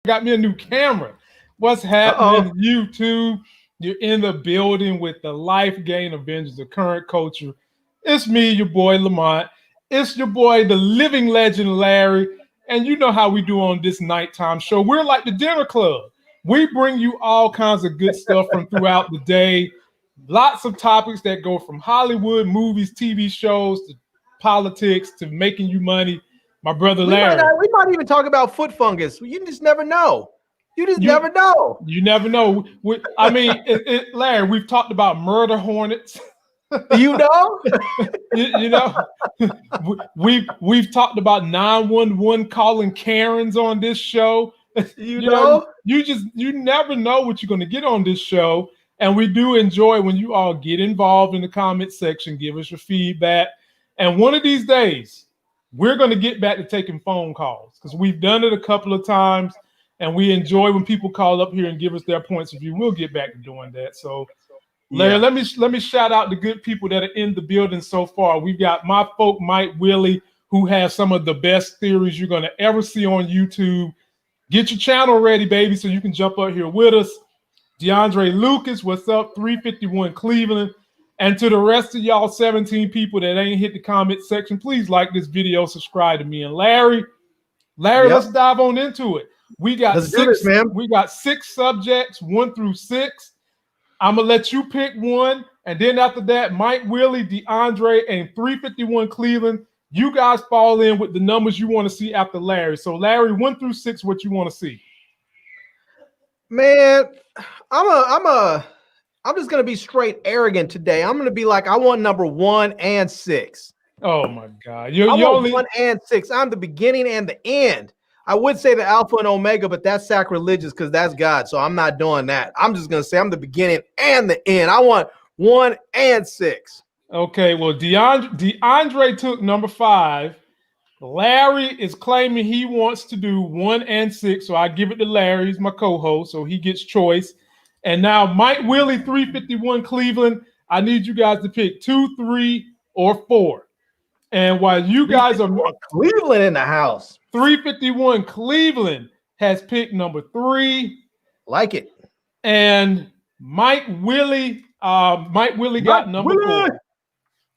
got me a new camera. What's happening, YouTube? You're in the building with the Life Gain Avengers, the current culture. It's me, your boy Lamont. It's your boy, the living legend Larry. And you know how we do on this nighttime show. We're like the dinner club. We bring you all kinds of good stuff from throughout the day. Lots of topics that go from Hollywood, movies, TV shows, to politics, to making you money. My brother Larry. We might even talk about foot fungus. You just never know. You never know. You never know. Larry, we've talked about murder hornets. You know? you know, we've talked about 911 calling Karens on this show. You know, you never know what you're going to get on this show. And we do enjoy when you all get involved in the comment section, give us your feedback. And one of these days, we're going to get back to taking phone calls because we've done it a couple of times. And we enjoy when people call up here and give us their points of view. We'll get back to doing that. So, Larry, let me shout out the good people that are in the building so far. We've got my folk, Mike Willie, who has some of the best theories you're going to ever see on YouTube. Get your channel ready, baby, so you can jump up here with us. DeAndre Lucas, what's up? 351 Cleveland. And to the rest of y'all 17 people that ain't hit the comment section, please like this video, subscribe to me and Larry. Let's dive on into it. We got six subjects, 1 through 6. I'm gonna let you pick one, and then after that, Mike Willie, DeAndre, and 351 Cleveland. You guys fall in with the numbers you want to see after Larry. So, Larry, 1 through 6, what you want to see? Man, I'm just gonna be straight arrogant today. I'm gonna be like, I want number 1 and 6. Oh my God! I want 1 and 6. I'm the beginning and the end. I would say the Alpha and Omega, but that's sacrilegious because that's God. So I'm not doing that. I'm just going to say I'm the beginning and the end. I want 1 and 6. Okay, well, DeAndre took number 5. Larry is claiming he wants to do 1 and 6. So I give it to Larry. He's my co-host, so he gets choice. And now Mike Willie, 351 Cleveland. I need you guys to pick 2, 3, or 4. And while you guys are Cleveland in the house, 351 Cleveland has picked number 3. Like it. And Mike Willie got number 4.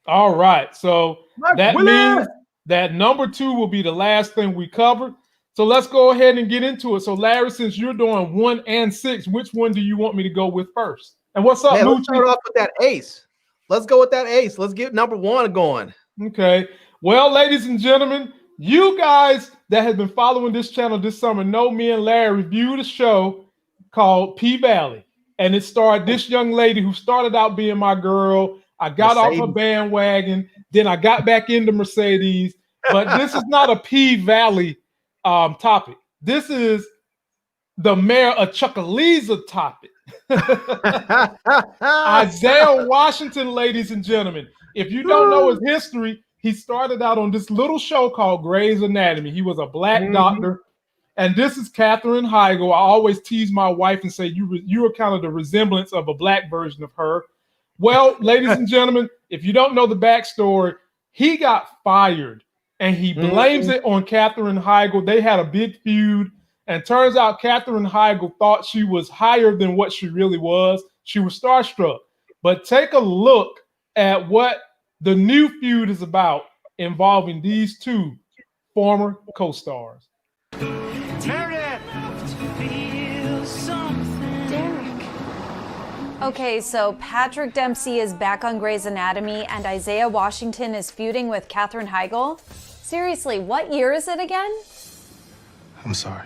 All right. So that means that number 2 will be the last thing we cover. So let's go ahead and get into it. So Larry, since you're doing 1 and 6, which one do you want me to go with first? And what's up, let's start off with that ace. Let's go with that ace. Let's get number 1 going. Okay. Well, ladies and gentlemen, you guys that have been following this channel this summer know me and Larry reviewed a show called P-Valley. And it starred this young lady who started out being my girl. I got off her bandwagon. Then I got back into Mercedes. But this is not a P-Valley topic. This is the mayor of Chucalissa topic. Isaiah Washington, ladies and gentlemen. If you don't know his history, he started out on this little show called Grey's Anatomy. He was a black doctor. And this is Katherine Heigl. I always tease my wife and say, you are kind of the resemblance of a black version of her. Well, ladies and gentlemen, if you don't know the backstory, he got fired and he blames it on Katherine Heigl. They had a big feud. And turns out Katherine Heigl thought she was higher than what she really was. She was starstruck. But take a look at what the new feud is about involving these two former co-stars. Okay, so Patrick Dempsey is back on Grey's Anatomy and Isaiah Washington is feuding with Katherine Heigl. Seriously, what year is it again? I'm sorry.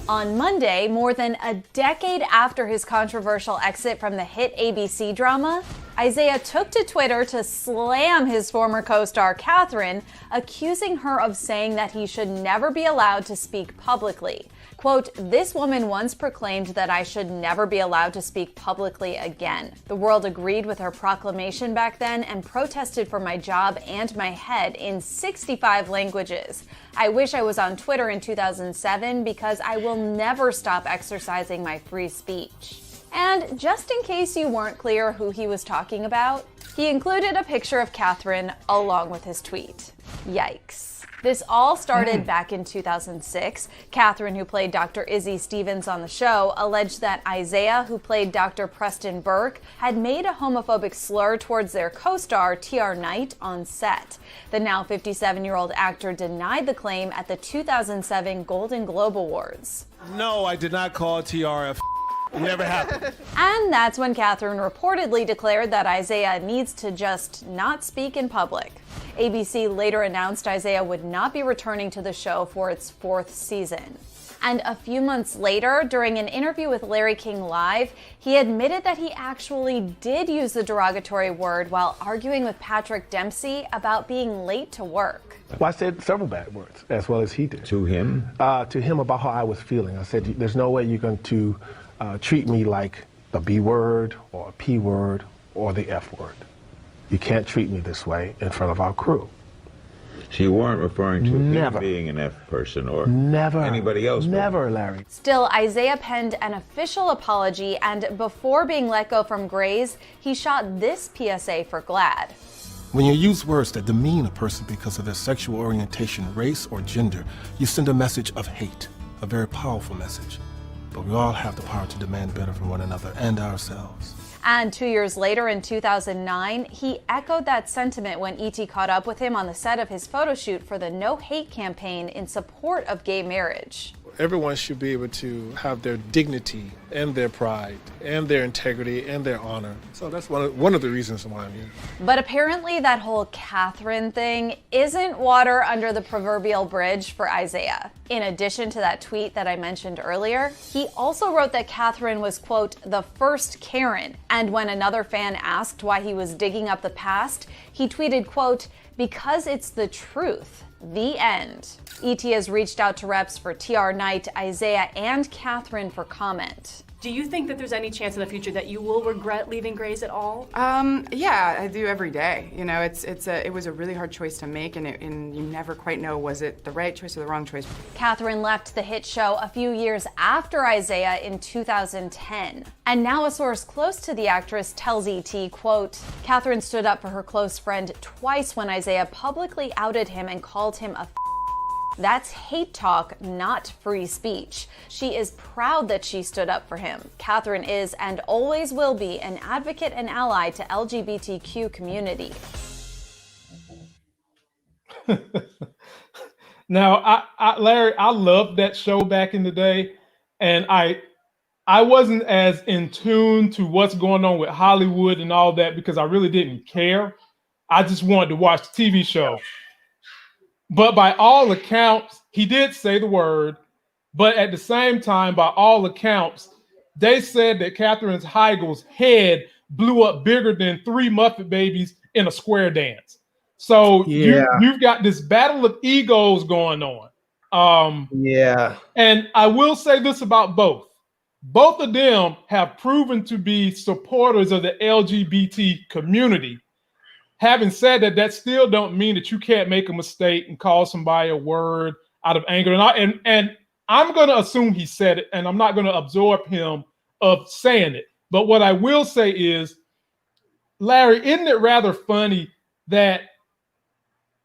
On Monday, more than a decade after his controversial exit from the hit ABC drama, Isaiah took to Twitter to slam his former co-star Katherine, accusing her of saying that he should never be allowed to speak publicly. Quote, "This woman once proclaimed that I should never be allowed to speak publicly again. The world agreed with her proclamation back then and protested for my job and my head in 65 languages. I wish I was on Twitter in 2007 because I will never stop exercising my free speech." And just in case you weren't clear who he was talking about, he included a picture of Katherine along with his tweet. Yikes. This all started back in 2006. Catherine, who played Dr. Izzy Stevens on the show, alleged that Isaiah, who played Dr. Preston Burke, had made a homophobic slur towards their co-star T.R. Knight on set. The now 57-year-old actor denied the claim at the 2007 Golden Globe Awards. No, I did not call TRF. It never happened. And that's when Catherine reportedly declared that Isaiah needs to just not speak in public. ABC later announced Isaiah would not be returning to the show for its 4th season. And a few months later, during an interview with Larry King Live, he admitted that he actually did use the derogatory word while arguing with Patrick Dempsey about being late to work. Well, I said several bad words, as well as he did. To him? To him about how I was feeling. I said, there's no way you're going to treat me like the B word or a P word or the F word. You can't treat me this way in front of our crew. So you weren't referring to Never. him being an F person or Never. anybody else? Never, Larry. Still, Isaiah penned an official apology, and before being let go from Grey's, he shot this PSA for GLAAD. When you use words that demean a person because of their sexual orientation, race, or gender, you send a message of hate, a very powerful message. But we all have the power to demand better from one another and ourselves. And 2 years later, in 2009, he echoed that sentiment when E.T. caught up with him on the set of his photo shoot for the No Hate campaign in support of gay marriage. Everyone should be able to have their dignity and their pride and their integrity and their honor. So that's one of the reasons why I'm here. But apparently that whole Catherine thing isn't water under the proverbial bridge for Isaiah. In addition to that tweet that I mentioned earlier, he also wrote that Catherine was, quote, the first Karen. And when another fan asked why he was digging up the past, he tweeted, quote, because it's the truth. The end. E.T. has reached out to reps for T.R. Knight, Isaiah, and Catherine for comment. Do you think that there's any chance in the future that you will regret leaving Grey's at all? Yeah, I do every day. You know, it was a really hard choice to make, and you never quite know, was it the right choice or the wrong choice? Catherine left the hit show a few years after Isaiah in 2010. And now a source close to the actress tells ET, quote, Catherine stood up for her close friend twice when Isaiah publicly outed him and called him a That's hate talk, not free speech. She is proud that she stood up for him. Catherine is and always will be an advocate and ally to LGBTQ community. Now, Larry, I loved that show back in the day, and I wasn't as in tune to what's going on with Hollywood and all that because I really didn't care. I just wanted to watch the TV show. But by all accounts, he did say the word. But at the same time, by all accounts, they said that Katherine Heigl's head blew up bigger than 3 Muppet Babies in a square dance. So you've got this battle of egos going on. And I will say this about both. Both of them have proven to be supporters of the LGBT community. Having said that, that still don't mean that you can't make a mistake and call somebody a word out of anger. And I'm going to assume he said it, and I'm not going to absorb him of saying it. But what I will say is, Larry, isn't it rather funny that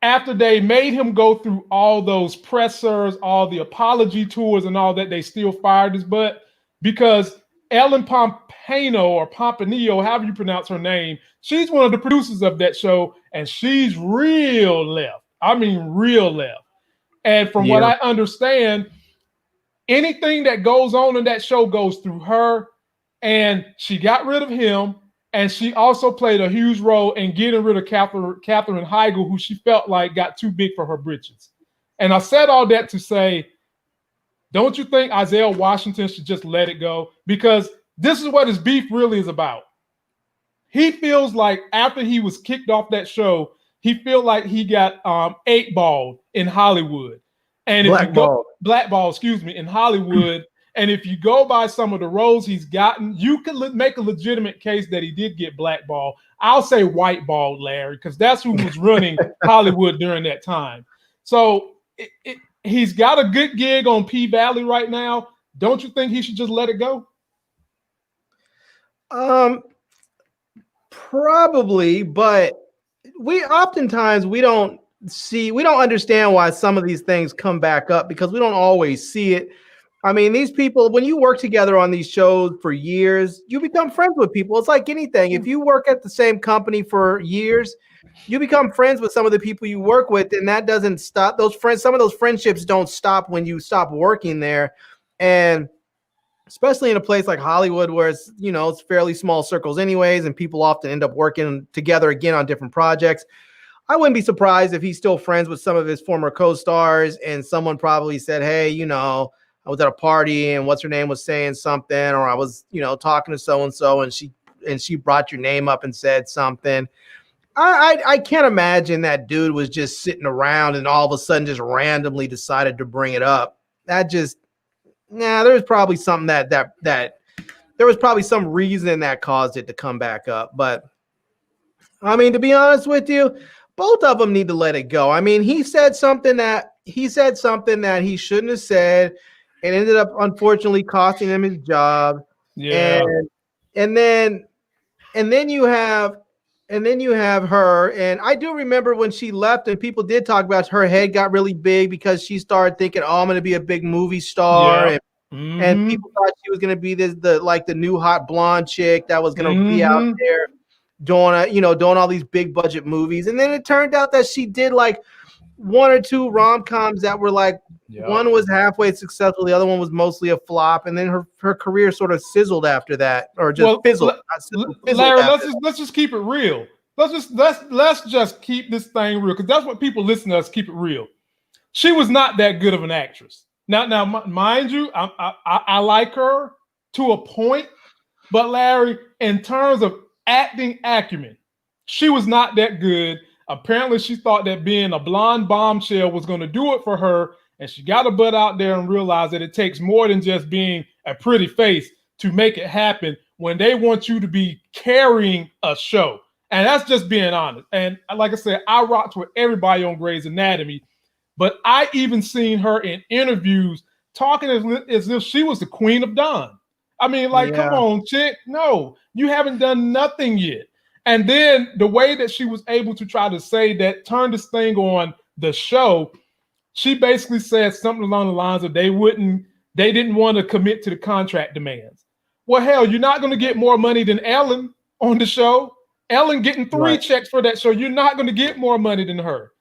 after they made him go through all those pressers, all the apology tours and all that, they still fired his butt? Because Ellen Pompano, however you pronounce her name, she's one of the producers of that show, and she's real left. I mean, real left. And from what I understand, anything that goes on in that show goes through her, and she got rid of him, and she also played a huge role in getting rid of Katherine Heigl, who she felt like got too big for her britches. And I said all that to say, don't you think Isaiah Washington should just let it go? Because this is what his beef really is about. He feels like after he was kicked off that show, he feels like he got 8-balled in Hollywood. And blackballed, in Hollywood. And if you go by some of the roles he's gotten, you can make a legitimate case that he did get blackballed. I'll say whiteballed, Larry, because that's who was running Hollywood during that time. So he's got a good gig on P-Valley right now. Don't you think he should just let it go? Probably, but we don't see, we don't understand why some of these things come back up because we don't always see it. I mean, these people, when you work together on these shows for years, you become friends with people. It's like anything. If you work at the same company for years, you become friends with some of the people you work with, and that doesn't stop those friends. Some of those friendships don't stop when you stop working there. And especially in a place like Hollywood, where it's, you know, it's fairly small circles anyways, and people often end up working together again on different projects. I wouldn't be surprised if he's still friends with some of his former co-stars, and someone probably said, hey, you know, I was at a party and what's her name was saying something, or I was, you know, talking to so-and-so and she brought your name up and said something. I can't imagine that dude was just sitting around and all of a sudden just randomly decided to bring it up. That just, there's probably something that there was probably some reason that caused it to come back up. But I mean, to be honest with you, both of them need to let it go. I mean, he said something that he shouldn't have said, and ended up unfortunately costing him his job. Yeah. And then you have her. And I do remember when she left and people did talk about her head got really big because she started thinking, oh, I'm going to be a big movie star. Yeah. And people thought she was going to be the new hot blonde chick that was going to be out there doing all these big budget movies. And then it turned out that she did like one or two rom-coms that were like, one was halfway successful, the other one was mostly a flop, and then her career sort of sizzled after that, or just fizzled. Larry, let's just keep it real. Let's just keep this thing real, because that's what people listen to us keep it real. She was not that good of an actress. Now, mind you, I like her to a point, but Larry, in terms of acting acumen, she was not that good. Apparently, she thought that being a blonde bombshell was going to do it for her, and she got her butt out there and realized that it takes more than just being a pretty face to make it happen when they want you to be carrying a show. And that's just being honest. And like I said, I rocked with everybody on Grey's Anatomy, but I even seen her in interviews talking as if she was the queen of Dawn. I mean, like, come on, chick. No, you haven't done nothing yet. And then the way that she was able to try to say that, turn this thing on the show, she basically said something along the lines of they didn't want to commit to the contract demands. Well, hell, you're not going to get more money than Ellen on the show. Ellen getting 3 checks for that show. You're not going to get more money than her.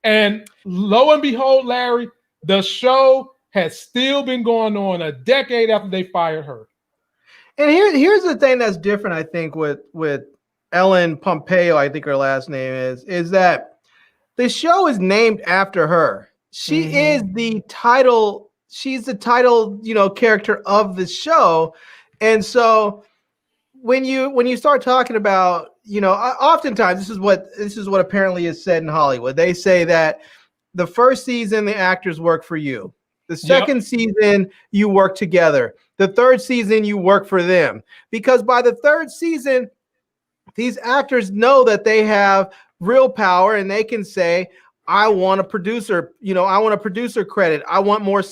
And lo and behold, Larry, the show has still been going on a decade after they fired her. And here's the thing that's different, I think, with Ellen Pompeo, I think her last name is that the show is named after her. She is the title. She's the title, character of the show. And so when you start talking about, oftentimes this is what apparently is said in Hollywood. They say that the first season, the actors work for you. The second season, you work together. The third season, you work for them. Because by the third season, these actors know that they have real power and they can say, I want a producer, I want a producer credit. I want more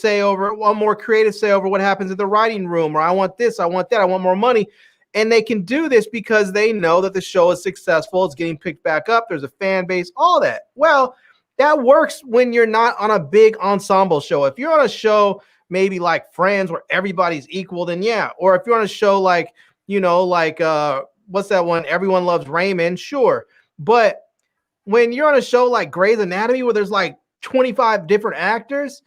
more creative say over what happens in the writing room, or I want this, I want that, I want more money. And they can do this because they know that the show is successful. It's getting picked back up. There's a fan base, all that. Well, that works when you're not on a big ensemble show. If you're on a show maybe like Friends where everybody's equal, then yeah. Or if you're on a show like, what's that one? Everyone Loves Raymond, sure. But when you're on a show like Grey's Anatomy where there's like 25 different actors,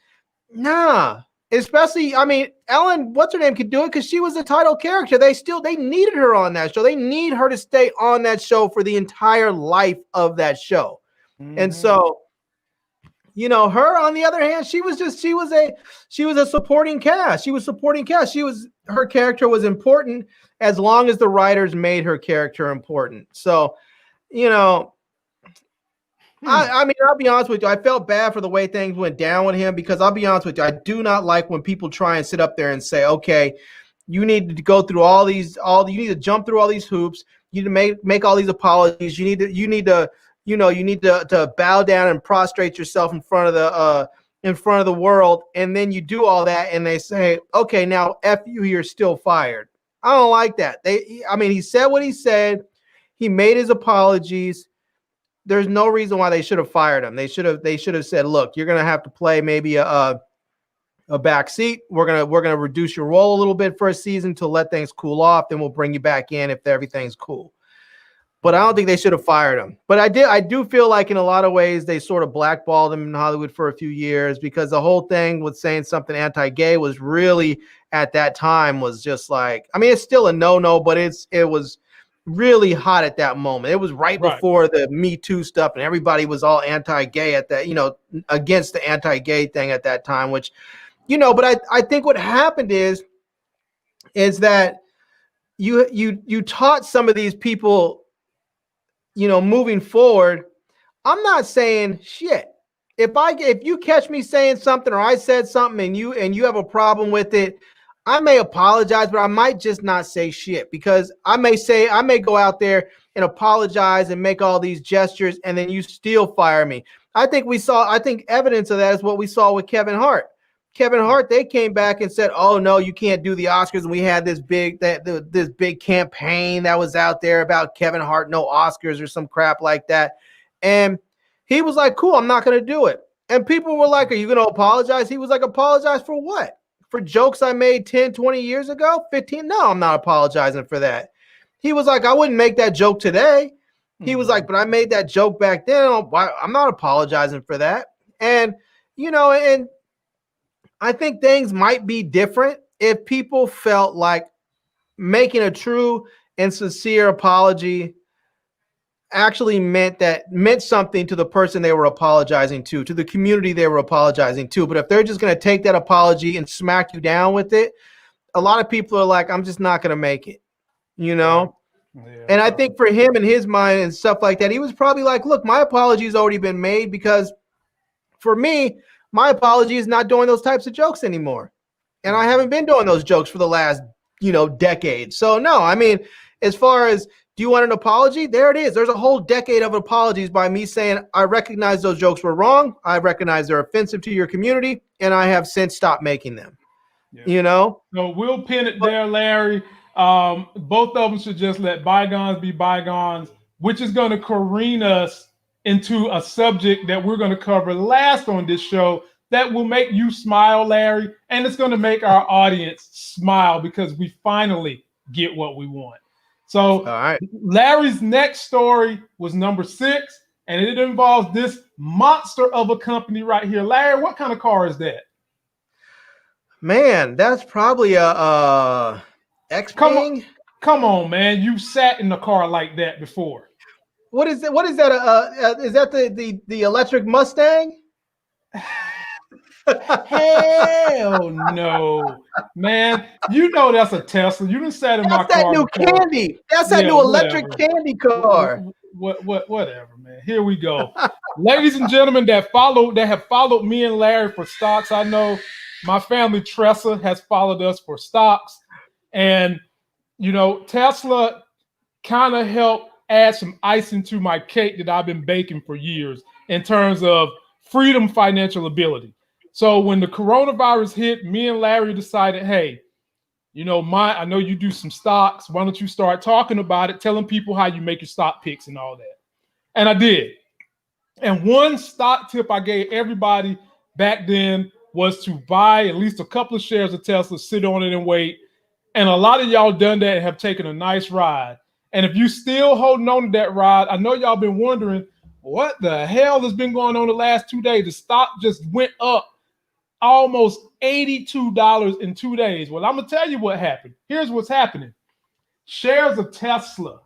nah. Especially, I mean, Ellen, what's her name, could do it because she was a title character. They needed her on that show. They need her to stay on that show for the entire life of that show. And so, her, on the other hand, she was a supporting cast. She was supporting cast. Her character was important as long as the writers made her character important. So, I mean, I'll be honest with you. I felt bad for the way things went down with him because I'll be honest with you. I do not like when people try and sit up there and say, okay, you need to go through you need to jump through all these hoops. You need to make all these apologies. You need to bow down and prostrate yourself in front of the world. And then you do all that and they say, okay, now F you, you're still fired. I don't like that. He said what he said. He made his apologies. there's no reason why they should have fired him. They should have said, look, you're gonna have to play maybe a back seat. We're gonna reduce your role a little bit for a season to let things cool off. Then we'll bring you back in if everything's cool. But I don't think they should have fired him. But I do feel like in a lot of ways they sort of blackballed him in Hollywood for a few years, because the whole thing with saying something anti-gay was really at that time was just like, I mean, it's still a no-no, but it was really hot at that moment. It was right before the Me Too stuff, and everybody was all anti-gay at that, against the anti-gay thing at that time, which, but I think what happened is that you taught some of these people, moving forward. I'm not saying shit. If you catch me saying something or I said something and you have a problem with it, I may apologize, but I might just not say shit, because I may go out there and apologize and make all these gestures, and then you still fire me. I think evidence of that is what we saw with Kevin Hart. Kevin Hart, they came back and said, "Oh no, you can't do the Oscars." And we had this big campaign that was out there about Kevin Hart, no Oscars or some crap like that. And he was like, "Cool, I'm not going to do it." And people were like, "Are you going to apologize?" He was like, "Apologize for what? For jokes I made 10, 20 years ago, 15? No, I'm not apologizing for that." He was like, "I wouldn't make that joke today." He was like, "But I made that joke back then. I'm not apologizing for that." And and I think things might be different if people felt like making a true and sincere apology actually meant something to the person they were apologizing to the community they were apologizing to. But if they're just going to take that apology and smack you down with it, a lot of people are like, "I'm just not going to make it," Yeah, and I think for him in his mind and stuff like that, he was probably like, "Look, my apology's already been made, because for me, my apology is not doing those types of jokes anymore. And I haven't been doing those jokes for the last, decade." So no, I mean, as far as, do you want an apology? There it is. There's a whole decade of apologies by me saying, I recognize those jokes were wrong. I recognize they're offensive to your community, and I have since stopped making them. So we'll pin it there, Larry. Both of them should just let bygones be bygones, which is going to careen us into a subject that we're going to cover last on this show that will make you smile, Larry, and it's going to make our audience smile, because we finally get what we want. So all right. Larry's next story was number 6, and it involves this monster of a company right here. Larry, what kind of car is that? Man, that's probably a X-Wing. Come on, man. You sat in a car like that before. What is that? Is that the electric Mustang? Hell no, man. That's a Tesla. You done sat in my car. That's that new candy. That's that new electric candy car. Whatever, man. Here we go. Ladies and gentlemen that have followed me and Larry for stocks. I know my family Tressa has followed us for stocks. And Tesla kind of helped add some icing to my cake that I've been baking for years in terms of freedom financial ability. So when the coronavirus hit, me and Larry decided, hey, I know you do some stocks. Why don't you start talking about it, telling people how you make your stock picks and all that? And I did. And one stock tip I gave everybody back then was to buy at least a couple of shares of Tesla, sit on it and wait. And a lot of y'all done that and have taken a nice ride. And if you still holding on to that ride, I know y'all been wondering, what the hell has been going on the last 2 days? The stock just went up almost $82 in 2 days. Well, I'm going to tell you what happened. Here's what's happening. Shares of Tesla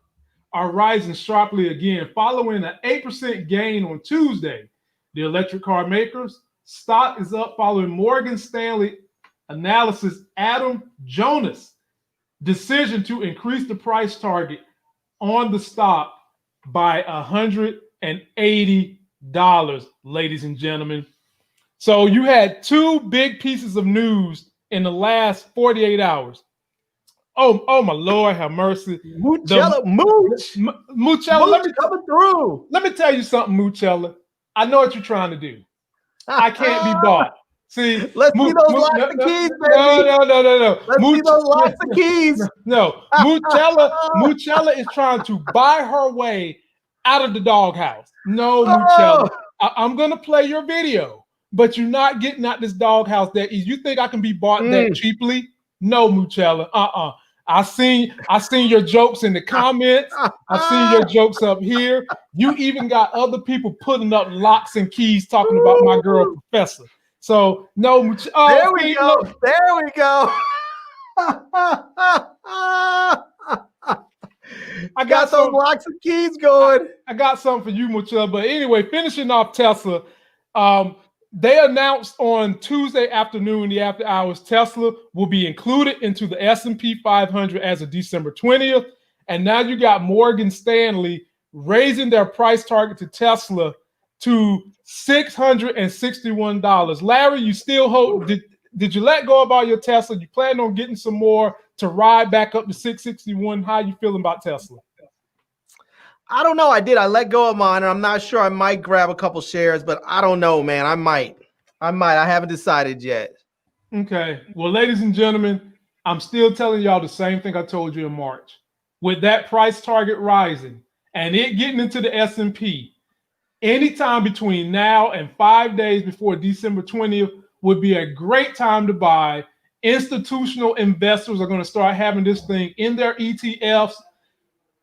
are rising sharply again, following an 8% gain on Tuesday. The electric car makers stock is up following Morgan Stanley analysis Adam Jonas' decision to increase the price target on the stock by $180, ladies and gentlemen. So you had 2 big pieces of news in the last 48 hours. Oh my Lord, have mercy. Muchella, let me tell you something, Muchella. I know what you're trying to do. I can't be bought. See, let's see those lots of keys, baby. No. Let's see those lots of keys. No, Muchella is trying to buy her way out of the doghouse. No, Muchella. I'm gonna play your video, but you're not getting out this doghouse that easy. You think I can be bought that cheaply? No, Muchella. I seen your jokes in the comments. I seen your jokes up here. You even got other people putting up locks and keys talking about my girl Professor. So no, there we go. Look. There we go. I got those locks and keys going. I got something for you, Muchella. But anyway, finishing off Tesla, they announced on Tuesday afternoon, the after hours, Tesla will be included into the S&P 500 as of December 20th. And now you got Morgan Stanley raising their price target to Tesla to $661. Larry, you still hold? Did you let go of all your Tesla? You plan on getting some more to ride back up to 661? How you feeling about Tesla? I don't know. I let go of mine, and I'm not sure. I might grab a couple shares, but I don't know, man. I might. I haven't decided yet. Okay. Well, ladies and gentlemen, I'm still telling y'all the same thing I told you in March. With that price target rising and it getting into the S&P, anytime between now and 5 days before December 20th would be a great time to buy. Institutional investors are going to start having this thing in their ETFs.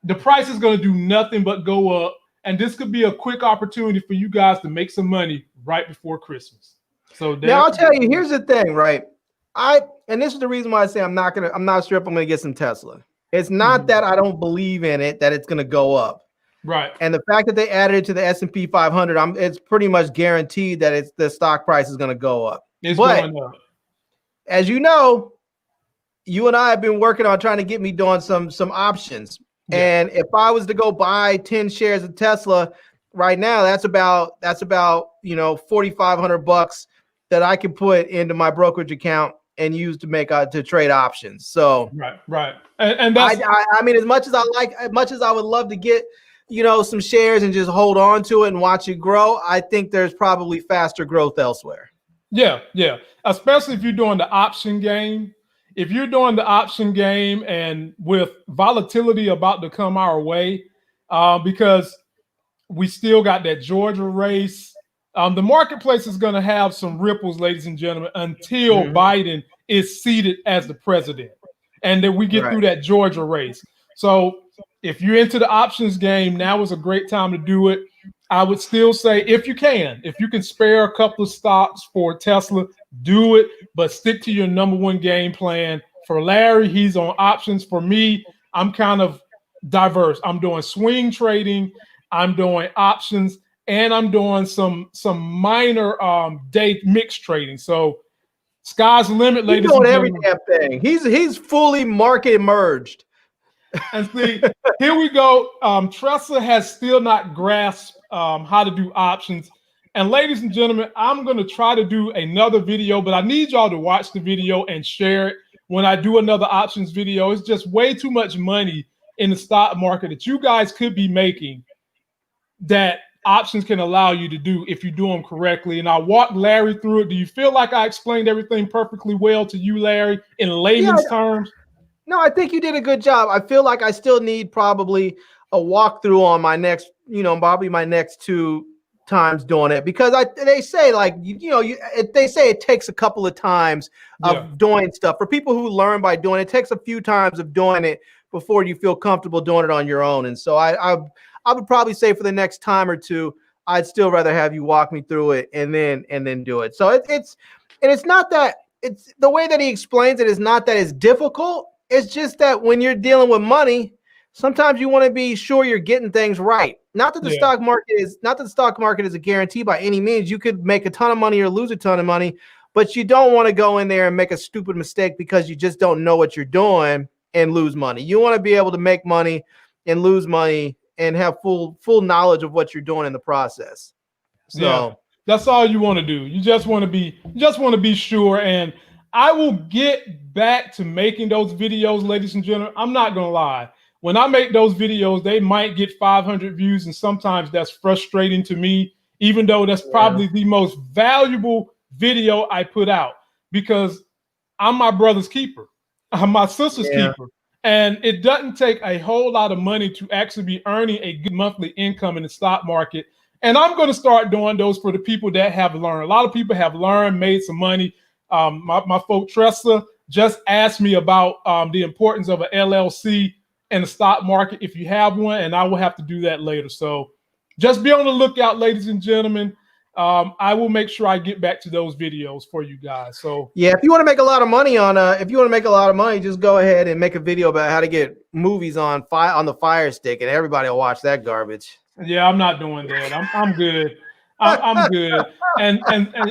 The price is going to do nothing but go up. And this could be a quick opportunity for you guys to make some money right before Christmas. So now I'll tell you, here's the thing, right? And this is the reason why I say I'm not sure if I'm going to get some Tesla. It's not that I don't believe in it, that it's going to go up. Right. And the fact that they added it to the S&P 500, it's pretty much guaranteed that the stock price is going to go up. It's going up. As you know, you and I have been working on trying to get me doing some options. Yeah. And if I was to go buy 10 shares of Tesla right now, that's about $4,500 that I can put into my brokerage account and use to make to trade options. So right. And that's, I mean, as much as I would love to get some shares and just hold on to it and watch it grow, I think there's probably faster growth elsewhere. Yeah. Especially if you're doing the option game. If you're doing the option game and with volatility about to come our way, because we still got that Georgia race, the marketplace is going to have some ripples, ladies and gentlemen, until Biden is seated as the president. And then we get through that Georgia race. So if you're into the options game, now is a great time to do it. I would still say if you can spare a couple of stocks for Tesla, do it, but stick to your number one game plan. For Larry, he's on options. For me, I'm kind of diverse. I'm doing swing trading, I'm doing options, and I'm doing some minor day mix trading. So sky's the limit, ladies and gentlemen. He's doing every damn thing. He's fully market emerged. And see, here we go. Tesla has still not grasped how to do options. And ladies and gentlemen, I'm going to try to do another video, but I need y'all to watch the video and share it when I do another options video. It's just way too much money in the stock market that you guys could be making that options can allow you to do if you do them correctly. And I walked Larry through it. Do you feel like I explained everything perfectly well to you, Larry, in layman's terms? No, I think you did a good job. I feel like I still need probably a walkthrough on my next, probably my next 2 times doing it, because they say they say it takes a couple of times of doing stuff. For people who learn by doing it, it takes a few times of doing it before you feel comfortable doing it on your own. And so I would probably say for the next time or 2, I'd still rather have you walk me through it and then do it. So it's not that it's the way that he explains it is not that it's difficult. It's just that when you're dealing with money, sometimes you want to be sure you're getting things right. Not that the stock market is a guarantee by any means. You could make a ton of money or lose a ton of money, but you don't want to go in there and make a stupid mistake because you just don't know what you're doing and lose money. You want to be able to make money and lose money and have full knowledge of what you're doing in the process. So that's all you want to do. You just want to be sure. And I will get back to making those videos, ladies and gentlemen. I'm not going to lie. When I make those videos, they might get 500 views, and sometimes that's frustrating to me, even though that's probably the most valuable video I put out, because I'm my brother's keeper. I'm my sister's keeper. And it doesn't take a whole lot of money to actually be earning a good monthly income in the stock market. And I'm going to start doing those for the people that have learned. A lot of people have learned, made some money. My folk Tressa just asked me about the importance of an LLC in the stock market if you have one, and I will have to do that later. So just be on the lookout, ladies and gentlemen. I will make sure I get back to those videos for you guys. So yeah, if you want to make a lot of money just go ahead and make a video about how to get movies on the Fire Stick, and everybody will watch that garbage. Yeah, I'm not doing that. I'm good. I'm good, and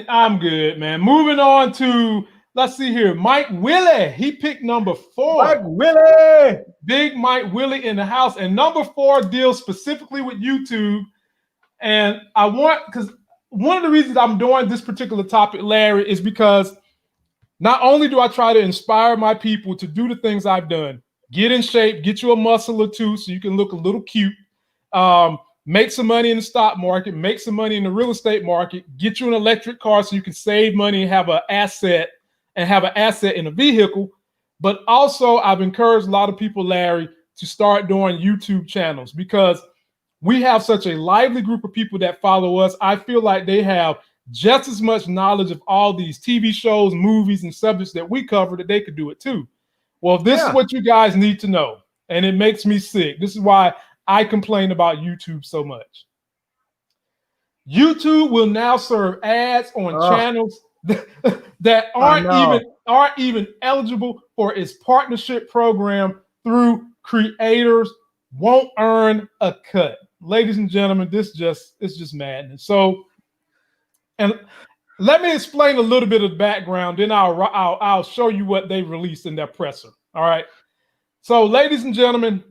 I'm good, man. Moving on to, let's see here, Mike Willie. He picked number 4. Mike Willie, big Mike Willie in the house, and number 4 deals specifically with YouTube. And I want, because one of the reasons I'm doing this particular topic, Larry, is because not only do I try to inspire my people to do the things I've done, get in shape, get you a muscle or two so you can look a little cute, make some money in the stock market, make some money in the real estate market, get you an electric car so you can save money and have an asset in a vehicle. But also I've encouraged a lot of people, Larry, to start doing YouTube channels because we have such a lively group of people that follow us. I feel like they have just as much knowledge of all these TV shows, movies, and subjects that we cover that they could do it too. Well, this is what you guys need to know, and it makes me sick. This is why I complain about YouTube so much. YouTube will now serve ads on channels that aren't even eligible for its partnership program through creators won't earn a cut. Ladies and gentlemen, it's just madness. So, and let me explain a little bit of the background, then I'll show you what they released in their presser. All right. So, ladies and gentlemen,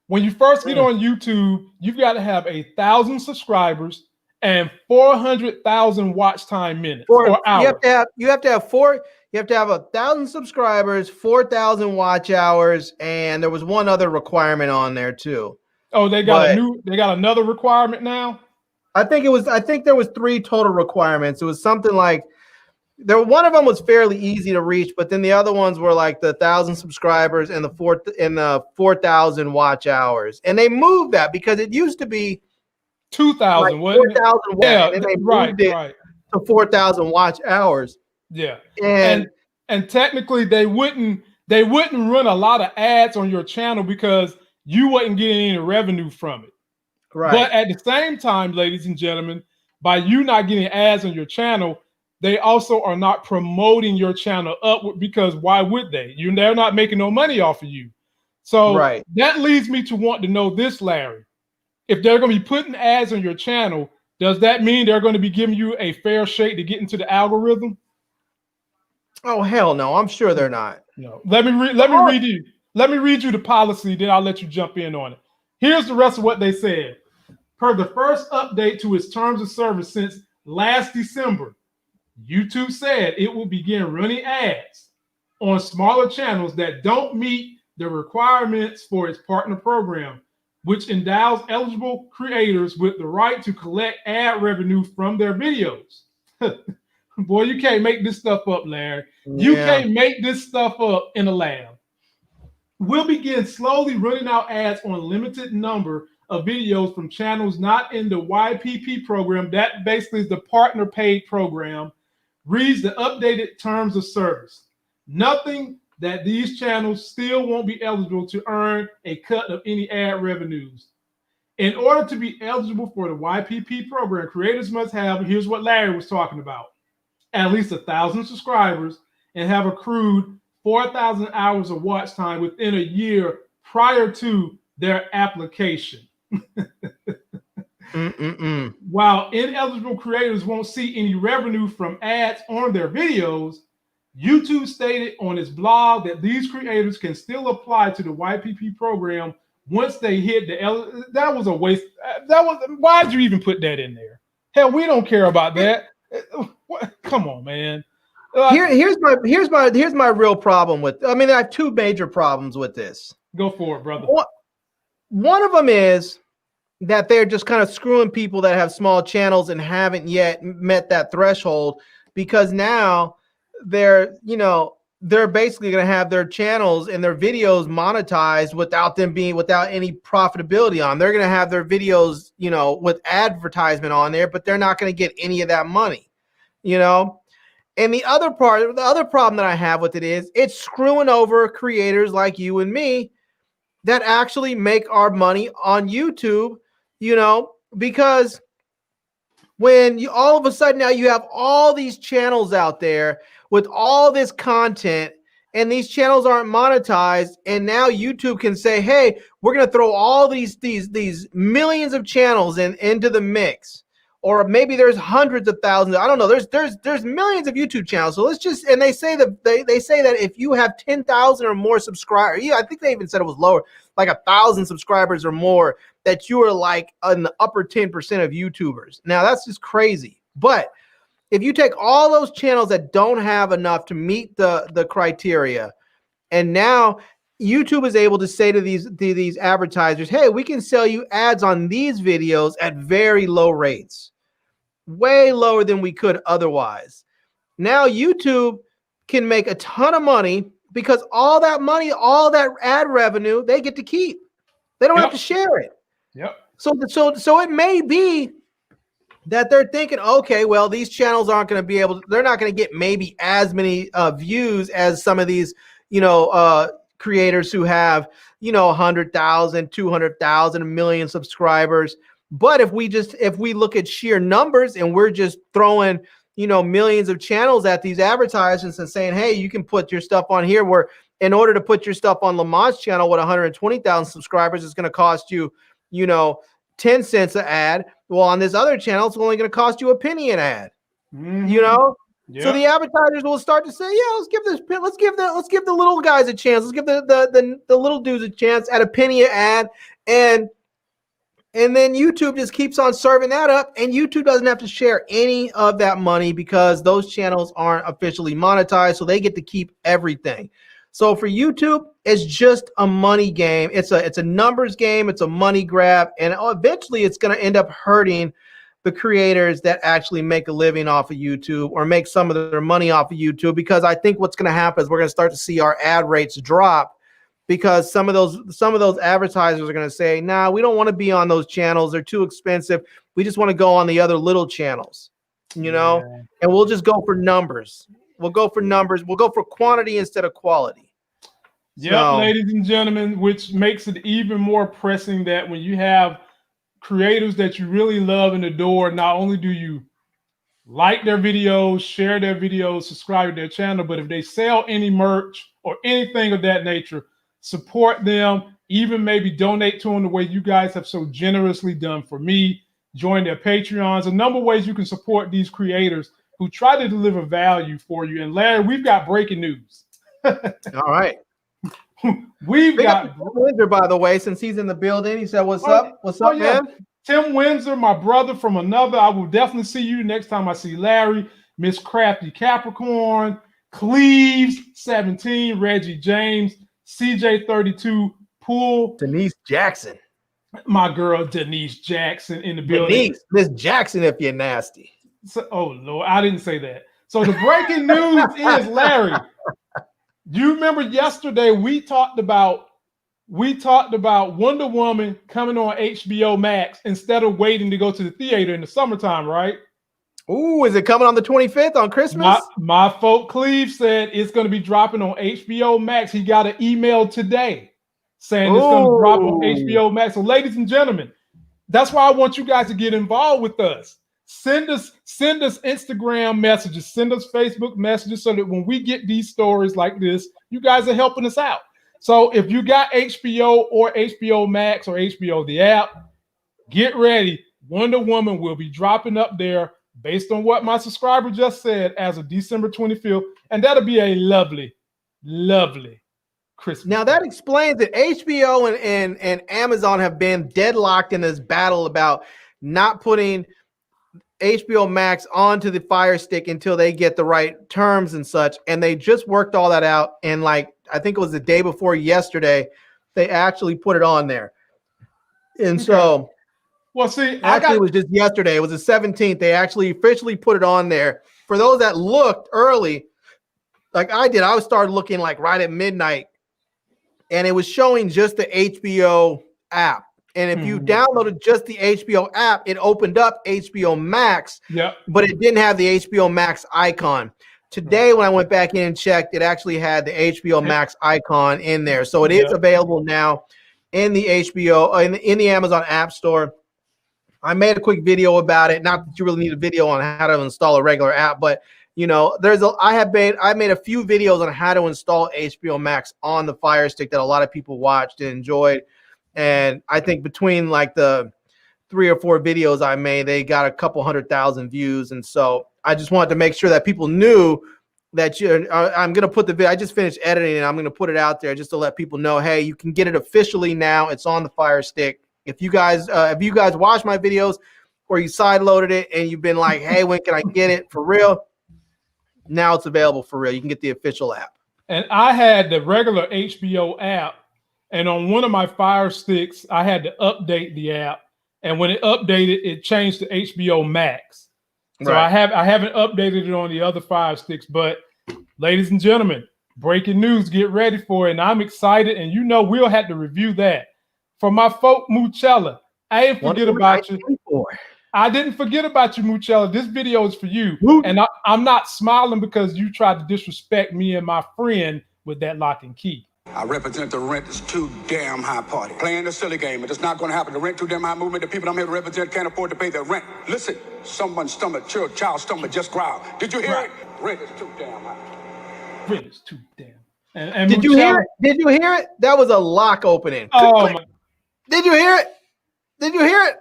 when you first get on YouTube, you've got to have 1,000 subscribers and 400,000 watch time minutes or hours. You have to have 1,000 subscribers, 4,000 watch hours, and there was one other requirement on there too. Oh, they got another requirement now? I think there was 3 total requirements. It was something like one of them was fairly easy to reach, but then the other ones were like the 1,000 subscribers and the 4,000 watch hours. And they moved that because it used to be 2,000, like 4,000 watch, and then they moved it to 4,000 watch hours. Yeah. And technically they wouldn't run a lot of ads on your channel because you wasn't getting any revenue from it. Right. But at the same time, ladies and gentlemen, by you not getting ads on your channel, they also are not promoting your channel upward because why would they? They're not making no money off of you. So that leads me to want to know this, Larry. If they're going to be putting ads on your channel, does that mean they're going to be giving you a fair shake to get into the algorithm? Oh, hell no. I'm sure they're not. No. Let me read you the policy, then I'll let you jump in on it. Here's the rest of what they said. Per the first update to its terms of service since last December, YouTube said it will begin running ads on smaller channels that don't meet the requirements for its partner program, which endows eligible creators with the right to collect ad revenue from their videos. Boy, you can't make this stuff up, Larry. You can't make this stuff up in a lab. We'll begin slowly running out ads on a limited number of videos from channels not in the YPP program. That basically is the partner paid program. Reads the updated terms of service. Nothing that these channels still won't be eligible to earn a cut of any ad revenues. In order to be eligible for the YPP program, creators must have, here's what Larry was talking about, at least 1,000 subscribers and have accrued 4,000 hours of watch time within a year prior to their application. While ineligible creators won't see any revenue from ads on their videos, YouTube stated on its blog that these creators can still apply to the YPP program once they hit the. That was a waste. Why'd you even put that in there? Hell, we don't care about that. Come on, man. Here's my real problem with. I mean, I have 2 major problems with this. Go for it, brother. One of them is that they're just kind of screwing people that have small channels and haven't yet met that threshold, because now they're, they're basically going to have their channels and their videos monetized without any profitability on. They're going to have their videos, with advertisement on there, but they're not going to get any of that money, And the other problem that I have with it is it's screwing over creators like you and me that actually make our money on YouTube, because when you all of a sudden now you have all these channels out there with all this content and these channels aren't monetized, and now YouTube can say, hey, we're going to throw all these millions of channels into the mix. Or maybe there's hundreds of thousands. I don't know. There's millions of YouTube channels. So and they say that they say that if you have 10,000 or more subscribers, I think they even said it was lower, like 1,000 subscribers or more, that you are like in the upper 10% of YouTubers. Now that's just crazy. But if you take all those channels that don't have enough to meet the criteria, and now YouTube is able to say to these advertisers, hey, we can sell you ads on these videos at very low rates, way lower than we could otherwise. Now YouTube can make a ton of money because all that money, all that ad revenue, they get to keep. They don't have to share it. Yep. So it may be that they're thinking, okay, well, these channels aren't going to be they're not going to get maybe as many views as some of these, creators who have, 100,000, 200,000, 1 million subscribers. But if we look at sheer numbers and we're just throwing, millions of channels at these advertisements and saying, hey, you can put your stuff on here, where in order to put your stuff on Lamont's channel with 120,000 subscribers, it's going to cost you, 10 cents an ad. Well, on this other channel, it's only going to cost you a penny an ad. Mm-hmm. Yep. So the advertisers will start to say, yeah, let's give the little guys a chance. Let's give the little dudes a chance at a penny an ad. And then YouTube just keeps on serving that up, and YouTube doesn't have to share any of that money because those channels aren't officially monetized, so they get to keep everything. So for YouTube, it's just a money game. It's a numbers game. It's a money grab, and eventually it's going to end up hurting the creators that actually make a living off of YouTube or make some of their money off of YouTube, because I think what's going to happen is we're going to start to see our ad rates drop, because some of those advertisers are going to say, nah, we don't want to be on those channels. They're too expensive. We just want to go on the other little channels, and we'll just go for numbers. We'll go for numbers. We'll go for quantity instead of quality. Yeah, ladies and gentlemen, which makes it even more pressing that when you have creators that you really love and adore, not only do you like their videos, share their videos, subscribe to their channel, but if they sell any merch or anything of that nature, support them, even maybe donate to them the way you guys have so generously done for me. Join their Patreons. A number of ways you can support these creators who try to deliver value for you. And Larry, we've got breaking news. All right. We've got Tim Windsor, by the way, since he's in the building. He said, what's up? What's up, man? Tim Windsor, my brother from another. I will definitely see you next time I see Larry. Miss Crafty Capricorn, Cleves 17, Reggie James, CJ 32, Pool, Denise Jackson, my girl Denise Jackson in the building. Miss Jackson, if you're nasty. So, oh Lord, I didn't say that. So the breaking news is, Larry, you remember yesterday we talked about Wonder Woman coming on HBO Max instead of waiting to go to the theater in the summertime, right? Ooh, is it coming on the 25th on Christmas? My folk Cleve said it's going to be dropping on HBO Max. He got an email today saying it's going to drop on HBO Max. So ladies and gentlemen, that's why I want you guys to get involved with us. Send us Instagram messages, send us Facebook messages, so that when we get these stories like this, you guys are helping us out. So if you got HBO or HBO Max or HBO the app, get ready. Wonder Woman will be dropping up there based on what my subscriber just said as of December 25th. And that'll be a lovely, lovely Christmas. Now that explains that HBO and Amazon have been deadlocked in this battle about not putting HBO Max onto the Fire Stick until they get the right terms and such. And they just worked all that out. And I think it was the day before yesterday, they actually put it on there. And so, well, see, it was just yesterday. It was the 17th. They actually officially put it on there. For those that looked early, like I did. I started looking like right at midnight, and it was showing just the HBO app. And if you downloaded just the HBO app, it opened up HBO Max, but it didn't have the HBO Max icon. Today, when I went back in and checked, it actually had the HBO Max icon in there. So it is available now in the HBO, in the Amazon App Store. I made a quick video about it. Not that you really need a video on how to install a regular app, but you know, I made a few videos on how to install HBO Max on the Fire Stick that a lot of people watched and enjoyed. And I think between like the 3 or 4 videos I made, they got a couple 100,000 views. And so I just wanted to make sure that people knew that I'm going to put the video. I just finished editing and I'm going to put it out there just to let people know, hey, you can get it officially now. It's on the Fire Stick. If you guys watch my videos or you sideloaded it and you've been like, hey, when can I get it for real? Now it's available for real. You can get the official app. And I had the regular HBO app. And on one of my Fire Sticks, I had to update the app. And when it updated, it changed to HBO Max. So I haven't updated it on the other Fire Sticks. But ladies and gentlemen, breaking news, get ready for it. And I'm excited. And you know we'll have to review that. For my folk Muchella, I didn't forget about you. I didn't forget about you, Muchella. This video is for you. And I'm not smiling because you tried to disrespect me and my friend with that lock and key. I represent the rent is too damn high party. Playing a silly game, but it's not going to happen. The rent too damn high movement. The people I'm here to represent can't afford to pay their rent. Listen, someone's stomach, child's stomach just growled. Did you hear it? Rent is too damn high. Rent is too damn. And did you hear it? Did you heer it? That was a lock opening. Oh my. Did you hear it? Did you hear it?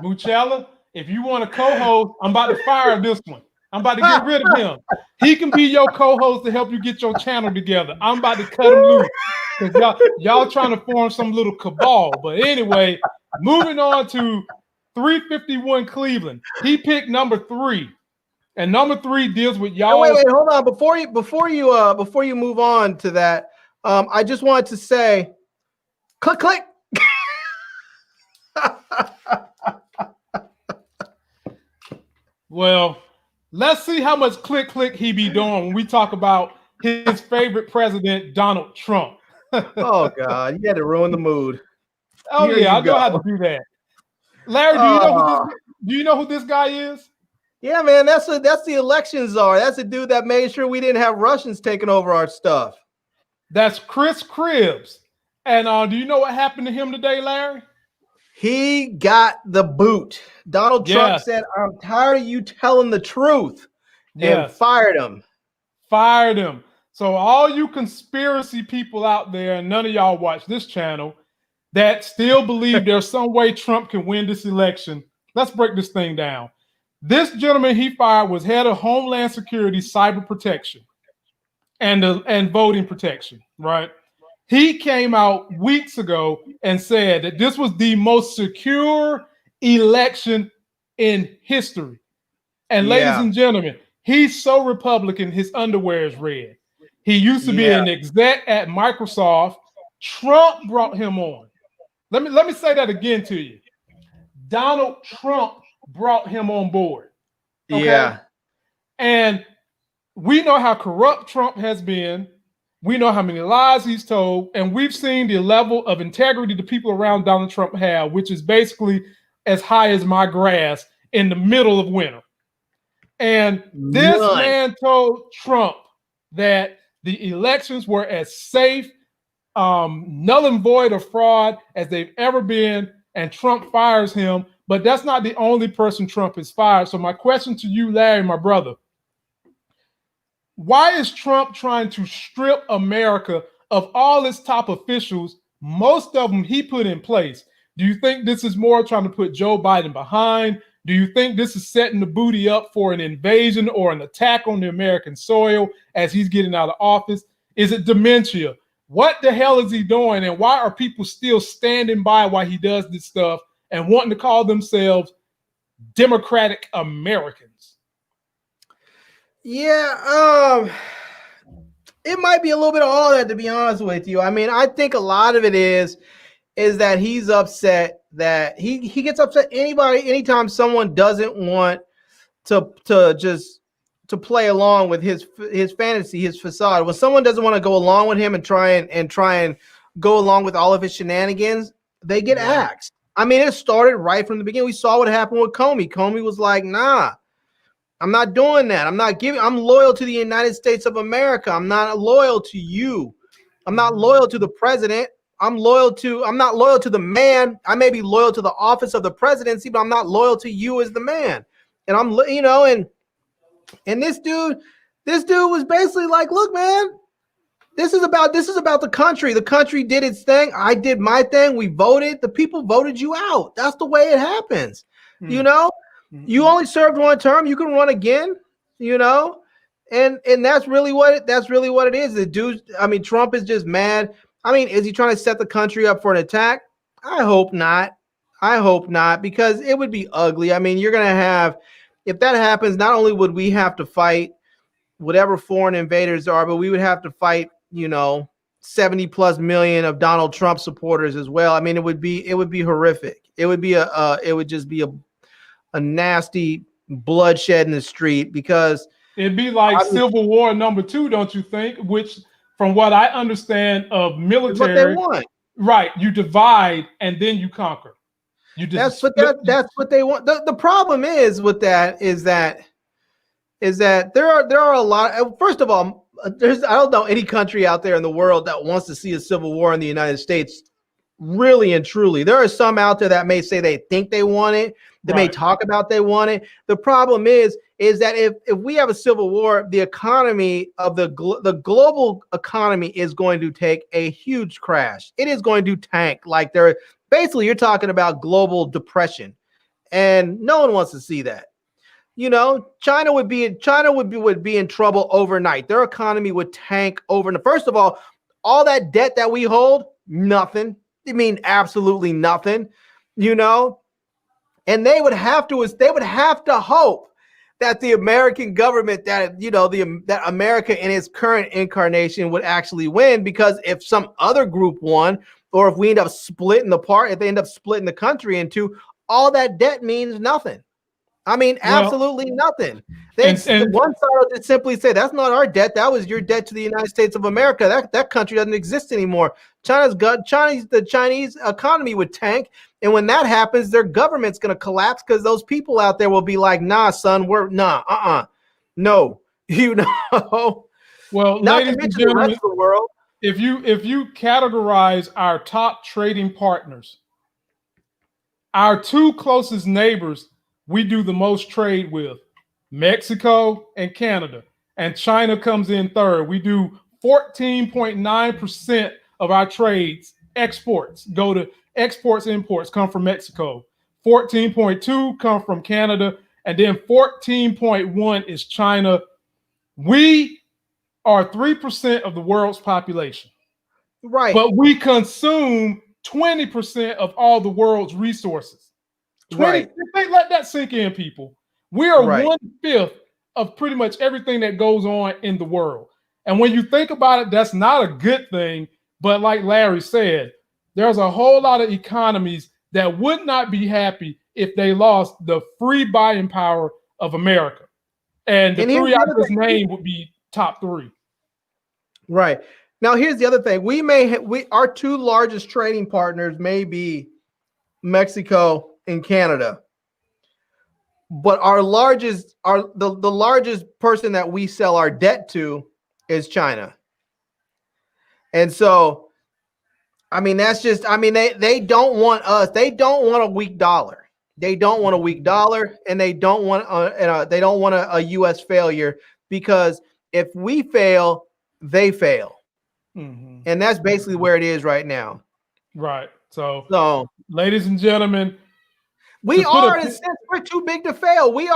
Muchella, if you want a co-host, I'm about to fire this one. I'm about to get rid of him. He can be your co-host to help you get your channel together. I'm about to cut him loose because y'all trying to form some little cabal. But anyway, moving on to 351 Cleveland. He picked number 3, and number 3 deals with y'all. Wait, hold on. Before you move on to that, I just wanted to say, click. Well, let's see how much click he be doing when we talk about his favorite president, Donald Trump. Oh God, you had to ruin the mood. Oh yeah, I know how to do that. Larry, do you know who this guy is? Yeah, man, that's the election czar. That's the dude that made sure we didn't have Russians taking over our stuff. That's Chris Cribbs. And do you know what happened to him today, Larry? He got the boot. Donald Trump said, I'm tired of you telling the truth. And fired him. Fired him. So all you conspiracy people out there, and none of y'all watch this channel, that still believe there's some way Trump can win this election, let's break this thing down. This gentleman he fired was head of Homeland Security Cyber Protection and voting protection, right? He came out weeks ago and said that this was the most secure election in history. And ladies and gentlemen, he's so Republican, his underwear is red. He used to be an exec at Microsoft. Trump brought him on. Let me say that again to you. Donald Trump brought him on board. Okay? Yeah. And we know how corrupt Trump has been. We know how many lies he's told, and we've seen the level of integrity the people around Donald Trump have, which is basically as high as my grass in the middle of winter. And this man told Trump that the elections were as safe, null and void of fraud as they've ever been, and Trump fires him. But that's not the only person Trump has fired. So my question to you, Larry, my brother, why is Trump trying to strip America of all its top officials? Most of them he put in place. Do you think this is more trying to put Joe Biden behind? Do you think this is setting the booty up for an invasion or an attack on the American soil as he's getting out of office? Is it dementia? What the hell is he doing? And why are people still standing by while he does this stuff and wanting to call themselves Democratic Americans? Yeah, it might be a little bit of all that, to be honest with you. I mean, I think a lot of it is that he's upset that he gets upset anytime someone doesn't want to play along with his fantasy, his facade. When someone doesn't want to go along with him and try and go along with all of his shenanigans, they get axed. I mean, it started right from the beginning. We saw what happened with Comey. Comey was like, nah, I'm not doing that. I'm loyal to the United States of America. I'm not loyal to you. I'm not loyal to the president. I'm not loyal to the man. I may be loyal to the office of the presidency, but I'm not loyal to you as the man. And and this dude was basically like, look, man, this is about the country. The country did its thing. I did my thing. We voted. The people voted you out. That's the way it happens. You only served one term. You can run again, and that's really what it is. The dude, I mean, Trump is just mad. I mean, is he trying to set the country up for an attack? I hope not. Because it would be ugly. I mean, you're going to have, if that happens, not only would we have to fight whatever foreign invaders are, but we would have to fight, 70 plus million of Donald Trump supporters as well. I mean, it would be horrific. It would just be a nasty bloodshed in the street, because it'd be like Civil War #2, don't you think? Which, from what I understand of military, what they want. Right? You divide and then you conquer. That's what they want. The problem is with that is that there are a lot. First of all, I don't know any country out there in the world that wants to see a civil war in the United States. Really and truly, there are some out there that may say they think they want it. They may talk about they want it. The problem is that if we have a civil war, the economy of the global economy is going to take a huge crash. It is going to tank. Like basically, you're talking about global depression, and no one wants to see that. China would be in trouble overnight. Their economy would tank overnight. First of all that debt that we hold, nothing. I mean, absolutely nothing. And they would have to hope that the American government, that America in its current incarnation would actually win, because if some other group won, or if we end up splitting if they end up splitting the country into, all that debt means nothing. I mean, absolutely nothing. One side will just simply say, that's not our debt. That was your debt to the United States of America. That country doesn't exist anymore. The Chinese economy would tank. And when that happens, their government's going to collapse, because those people out there will be like, nah, son, no, Well, ladies and gentlemen, the world. If you categorize our top trading partners, our two closest neighbors we do the most trade with, Mexico and Canada, and China comes in third. We do 14.9% of our trades, imports come from Mexico. 14.2 come from Canada, and then 14.1 is China. We are 3% of the world's population. Right. But we consume 20% of all the world's resources. Right. Let that sink in, people. We are 1/5 of pretty much everything that goes on in the world. And when you think about it, that's not a good thing. But like Larry said, there's a whole lot of economies that would not be happy if they lost the free buying power of America. And the three I just named would be top 3. Right. Now, here's the other thing. Our two largest trading partners may be Mexico and Canada, but the largest person that we sell our debt to is China. And so, I mean, that's just, I mean, they don't want us. They don't want a weak dollar. They don't want a weak dollar, and they don't want a U.S. failure, because if we fail, they fail. Mm-hmm. And that's basically where it is right now. Right. So ladies and gentlemen, we are, in a sense, we're too big to fail. We're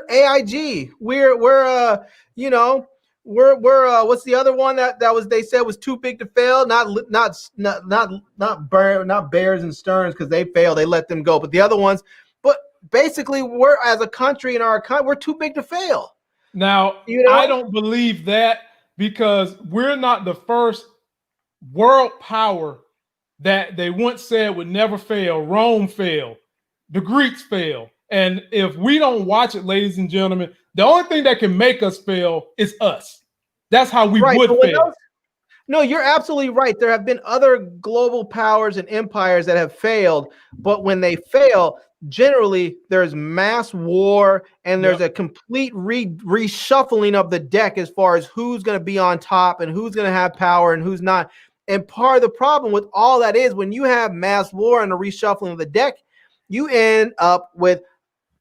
AIG. We're what's the other one they said was too big to fail? Not Bears and Stearns, because they failed. They let them go. But the other ones, but basically, we're, as a country in our economy, we're too big to fail. Now, I don't believe that, because we're not the first world power that they once said would never fail. Rome failed. The Greeks failed. And if we don't watch it, ladies and gentlemen, the only thing that can make us fail is us. That's how we would fail. No, you're absolutely right. There have been other global powers and empires that have failed, but when they fail, generally there's mass war and there's a complete reshuffling of the deck as far as who's going to be on top and who's going to have power and who's not. And part of the problem with all that is when you have mass war and a reshuffling of the deck, you end up with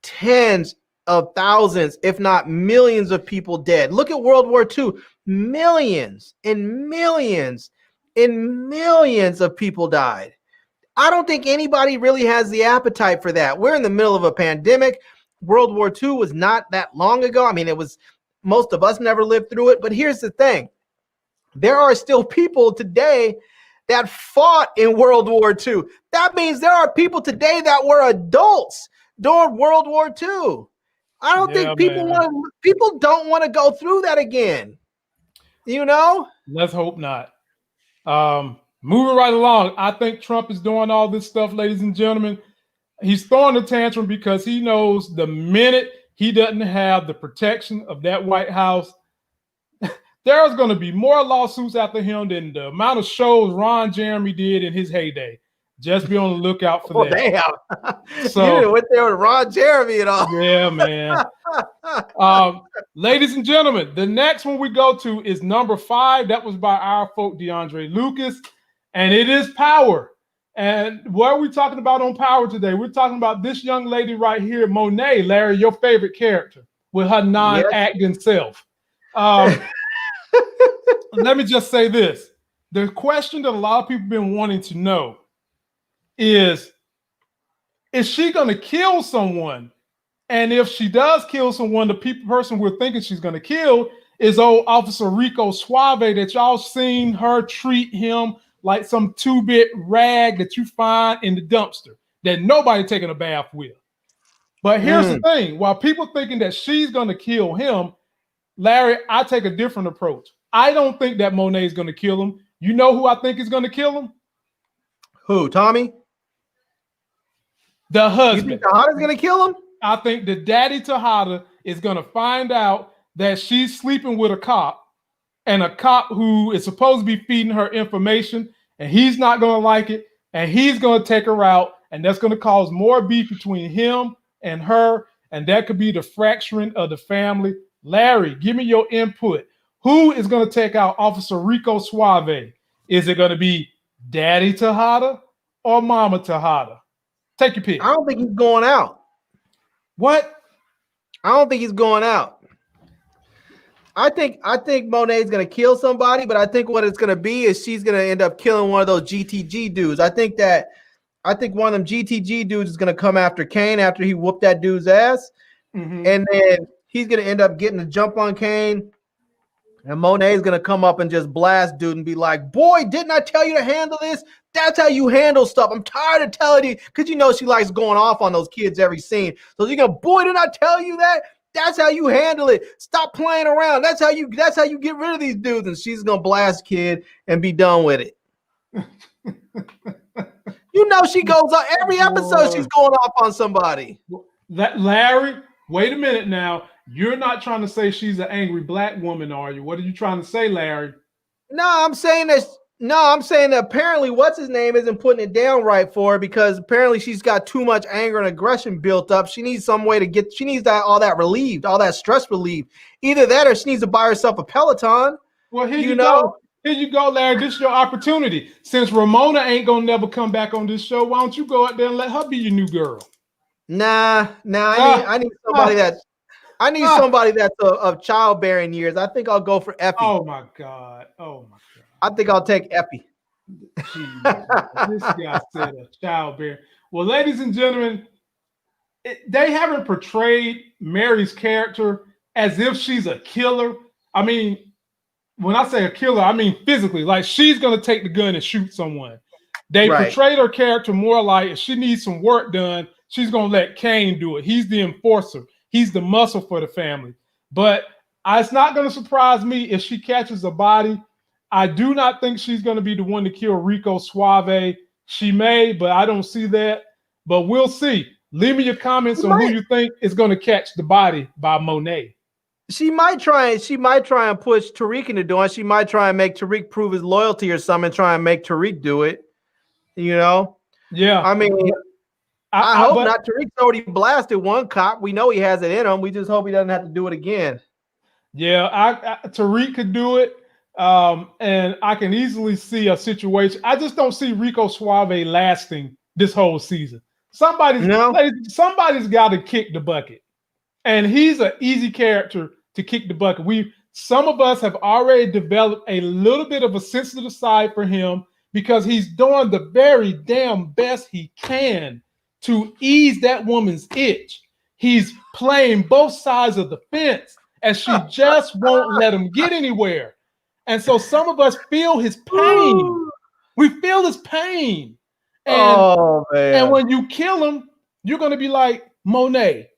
tens of thousands, if not millions of people dead. Look at World War II. Millions and millions and millions of people died. I don't think anybody really has the appetite for that. We're in the middle of a pandemic. World War II was not that long ago. I mean, it was, most of us never lived through it. But here's the thing. There are still people today that fought in World War II. That means there are people today that were adults during World War II. I don't think people don't want to go through that again. You know? Let's hope not. Moving right along, I think Trump is doing all this stuff, ladies and gentlemen. He's throwing a tantrum because he knows the minute he doesn't have the protection of that White House, there's going to be more lawsuits after him than the amount of shows Ron Jeremy did in his heyday. Just be on the lookout for that. Damn. So, you went there with Ron Jeremy and all. Yeah, man. Ladies and gentlemen, the next one we go to is number 5. That was by our folk DeAndre Lucas, and it is Power. And what are we talking about on Power today? We're talking about this young lady right here, Monet, Larry, your favorite character, with her non-acting self. Let me just say this. The question that a lot of people have been wanting to know is she going to kill someone? And if she does kill someone, the person we're thinking she's going to kill is old Officer Rico Suave that y'all seen her treat him like some 2-bit rag that you find in the dumpster that nobody taking a bath with. But here's the thing. While people thinking that she's going to kill him, Larry, I take a different approach. I don't think that Monet is going to kill him. You know who I think is going to kill him? Who, Tommy? The husband. You think Tejada's going to kill him? I think the daddy Tejada is going to find out that she's sleeping with a cop, and a cop who is supposed to be feeding her information, and he's not going to like it, and he's going to take her out, and that's going to cause more beef between him and her, and that could be the fracturing of the family. Larry, give me your input. Who is going to take out Officer Rico Suave? Is it going to be Daddy Tejada or Mama Tejada? Take your pick. I don't think he's going out. What? I don't think he's going out. I think Monet's going to kill somebody, but I think what it's going to be is she's going to end up killing one of those GTG dudes. I think one of them GTG dudes is going to come after Kane after he whooped that dude's ass. And then he's going to end up getting a jump on Kane. And Monet's going to come up and just blast dude and be like, boy, didn't I tell you to handle this? That's how you handle stuff. I'm tired of telling you, because you know she likes going off on those kids every scene. So you're going, boy, didn't I tell you that? That's how you handle it. Stop playing around. That's how you get rid of these dudes. And she's going to blast kid and be done with it. You know she goes on every episode, she's going off on somebody. That Larry, wait a minute now. You're not trying to say she's an angry black woman, are you? What are you trying to say, Larry? No, I'm saying that apparently what's his name isn't putting it down right for her because apparently she's got too much anger and aggression built up. She needs some way to she needs all that relieved, all that stress relieved. Either that or she needs to buy herself a Peloton. Well, here you go. Here you go, Larry. This is your opportunity. Since Ramona ain't gonna never come back on this show, why don't you go out there and let her be your new girl? Nah. I need somebody that's of childbearing years. I think I'll go for Effie. Oh my God. I think I'll take Effie. This guy said a childbearing. Well, ladies and gentlemen, they haven't portrayed Mary's character as if she's a killer. I mean, when I say a killer, I mean physically, like she's going to take the gun and shoot someone. They portrayed her character more like if she needs some work done, she's going to let Kane do it. He's the enforcer. He's the muscle for the family. But it's not going to surprise me if she catches a body. I do not think she's going to be the one to kill Rico Suave. She may, but I don't see that. But we'll see. Leave me your comments on who you think is going to catch the body by Monet. She might try and push Tariq into doing it. She might try and make Tariq prove his loyalty or something, and try and make Tariq do it. You know? Yeah. I mean, I hope not. Tariq's already blasted one cop. We know he has it in him. We just hope he doesn't have to do it again. Yeah, Tariq could do it. And I can easily see a situation. I just don't see Rico Suave lasting this whole season. Somebody's got to kick the bucket. And he's an easy character to kick the bucket. Some of us have already developed a little bit of a sensitive side for him because he's doing the very damn best he can to ease that woman's itch. He's playing both sides of the fence, and she just won't let him get anywhere. And so some of us feel his pain. We feel his pain. And, and when you kill him, you're going to be like, Monet,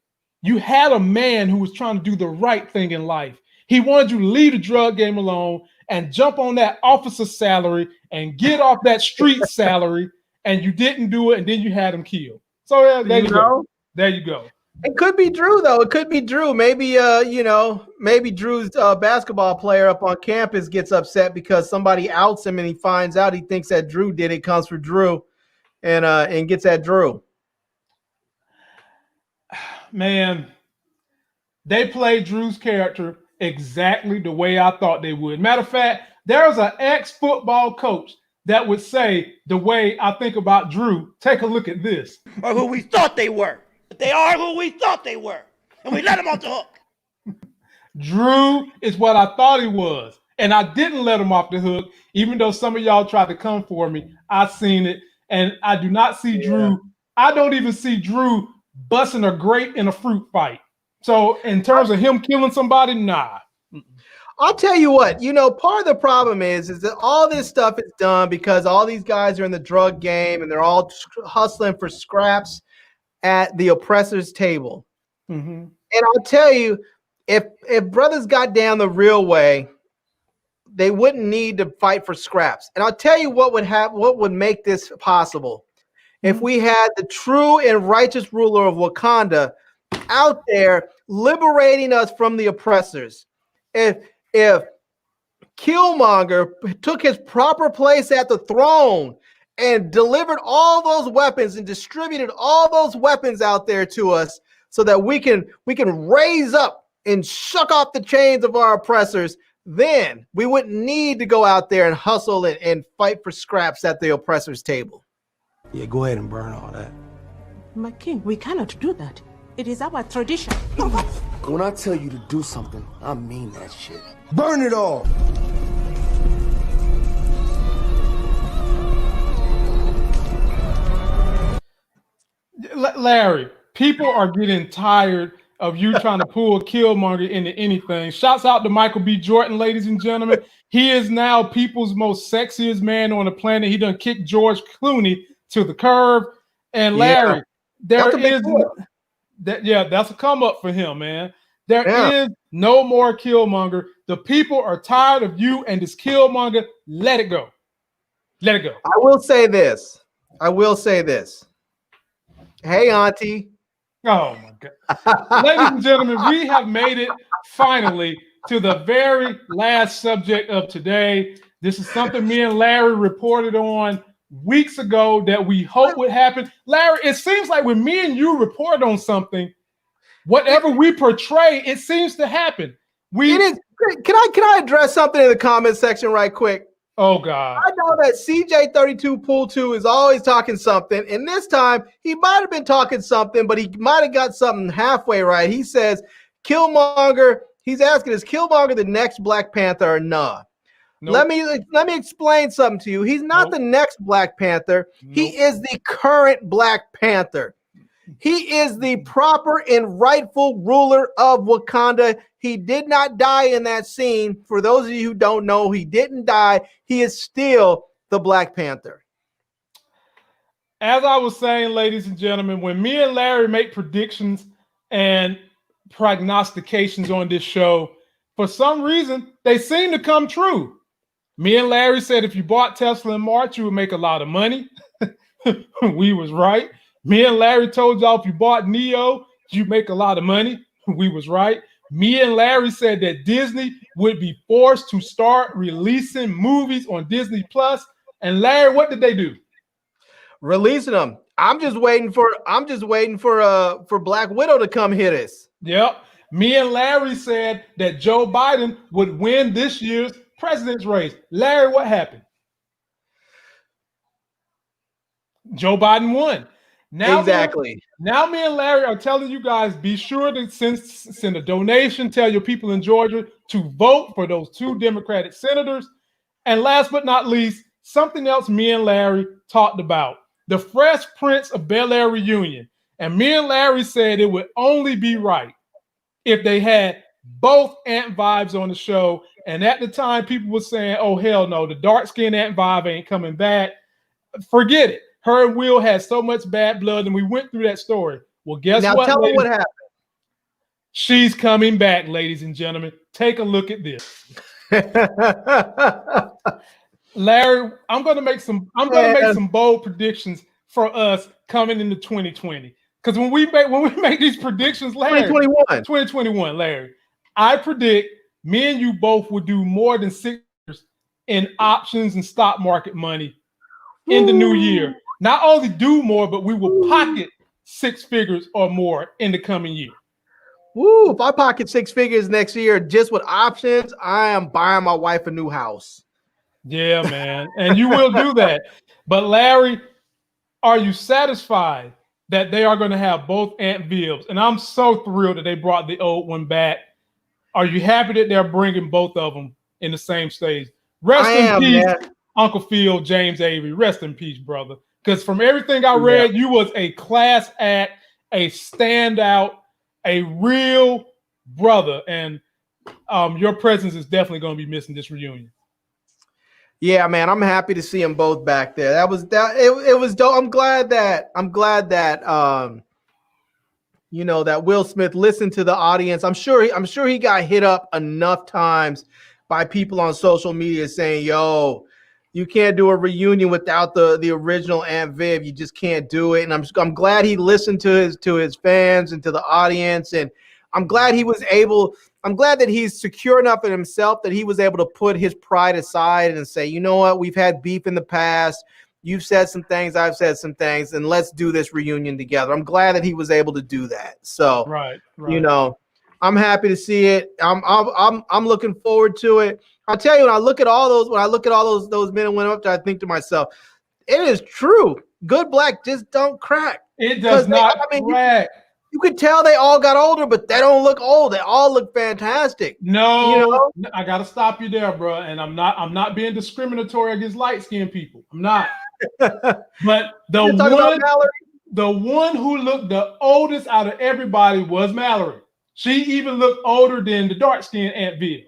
you had a man who was trying to do the right thing in life. He wanted you to leave the drug game alone and jump on that officer's salary and get off that street salary, and you didn't do it, and then you had him killed. So there you go. There you go. It could be Drew, though. It could be Drew. Maybe, maybe Drew's basketball player up on campus gets upset because somebody outs him and he finds out he thinks that Drew did it, comes for Drew, and gets at Drew. Man, they played Drew's character exactly the way I thought they would. Matter of fact, there's an ex-football coach that would say the way I think about Drew. Take a look at this. Or who we thought they were. They are who we thought they were, and we let them off the hook. Drew is what I thought he was, and I didn't let him off the hook, even though some of y'all tried to come for me. I seen it, and I do not see Drew. I don't even see Drew busting a grape in a fruit fight. So in terms of him killing somebody, nah. I'll tell you what, part of the problem is that all this stuff is done because all these guys are in the drug game and they're all hustling for scraps at the oppressor's table. Mm-hmm. And I'll tell you, if brothers got down the real way, they wouldn't need to fight for scraps. And I'll tell you what would make this possible. If we had the true and righteous ruler of Wakanda out there liberating us from the oppressors. If Killmonger took his proper place at the throne and delivered all those weapons and distributed all those weapons out there to us so that we can raise up and shuck off the chains of our oppressors, then we wouldn't need to go out there and hustle and fight for scraps at the oppressor's table. Yeah, go ahead and burn all that. My king, we cannot do that. It is our tradition. When I tell you to do something, I mean that shit. Burn it all! Larry, people are getting tired of you trying to pull Killmonger into anything. Shouts out to Michael B. Jordan, ladies and gentlemen. He is now people's most sexiest man on the planet. He done kicked George Clooney to the curb. And Larry, that's a come up for him, man. There is no more Killmonger. The people are tired of you and this Killmonger. Let it go. Let it go. I will say this. Hey, Auntie. Oh, my God. Ladies and gentlemen, we have made it finally to the very last subject of today. This is something me and Larry reported on weeks ago that we hope would happen. Larry, it seems like when me and you report on something, whatever we portray, it seems to happen. Can I address something in the comment section right quick? Oh, God. I know that CJ32 Pool 2 is always talking something, and this time he might have been talking something, but he might have got something halfway right. He says, Killmonger, he's asking, is Killmonger the next Black Panther or nah? Nope. Let me explain something to you. He's not the next Black Panther. He is the current Black Panther. He is the proper and rightful ruler of Wakanda. He did not die in that scene. For those of you who don't know, he didn't die. He is still the Black Panther. As I was saying, ladies and gentlemen, when me and Larry make predictions and prognostications on this show, for some reason, they seem to come true. Me and Larry said if you bought Tesla in March, you would make a lot of money. We was right. Me and Larry told y'all if you bought Neo, you make a lot of money. We was right. Me and Larry said that Disney would be forced to start releasing movies on Disney Plus. And Larry, what did they do? Releasing them. I'm just waiting for Black Widow to come hit us. Yep. Me and Larry said that Joe Biden would win this year's president's race. Larry, what happened? Joe Biden won. Now exactly. Now me and Larry are telling you guys, be sure to send a donation. Tell your people in Georgia to vote for those 2 Democratic senators. And last but not least, something else me and Larry talked about. The Fresh Prince of Bel-Air reunion. And me and Larry said it would only be right if they had both Aunt Vibes on the show. And at the time, people were saying, oh, hell no, the dark-skinned Aunt Vibe ain't coming back. Forget it. Her and Will had so much bad blood, and we went through that story. Well, guess what? Now tell me what happened. She's coming back, ladies and gentlemen. Take a look at this. Larry, I'm going to make some bold predictions for us coming into 2020. Because when we make these predictions, Larry, 2021, Larry, I predict me and you both will do more than 6 years in options and stock market money in the new year. Not only do more, but we will pocket 6 figures or more in the coming year. Woo! If I pocket 6 figures next year just with options, I am buying my wife a new house. Yeah, man. And you will do that. But Larry, are you satisfied that they are going to have both Aunt Vibs? And I'm so thrilled that they brought the old one back. Are you happy that they're bringing both of them in the same stage? Rest in peace, man. Uncle Phil, James Avery. Rest in peace, brother. Because from everything I read, you was a class act, a standout, a real brother. And your presence is definitely going to be missing this reunion. Yeah, man, I'm happy to see them both back there. It was dope. I'm glad that you know, that Will Smith listened to the audience. I'm sure he got hit up enough times by people on social media saying, yo, you can't do a reunion without the original Aunt Viv. You just can't do it. And I'm glad he listened to his fans and to the audience. And I'm glad that he's secure enough in himself that he was able to put his pride aside and say, you know what, we've had beef in the past. You've said some things, I've said some things, and let's do this reunion together. I'm glad that he was able to do that. So, right. You know, I'm happy to see it. I'm looking forward to it. I'll tell you, when I look at all those men and women up there, I think to myself, it is true. Good black just don't crack. It does not crack. You could tell they all got older, but they don't look old. They all look fantastic. No, you know? I gotta stop you there, bro. And I'm not being discriminatory against light-skinned people. I'm not. But the one who looked the oldest out of everybody was Mallory. She even looked older than the dark-skinned Aunt Viv.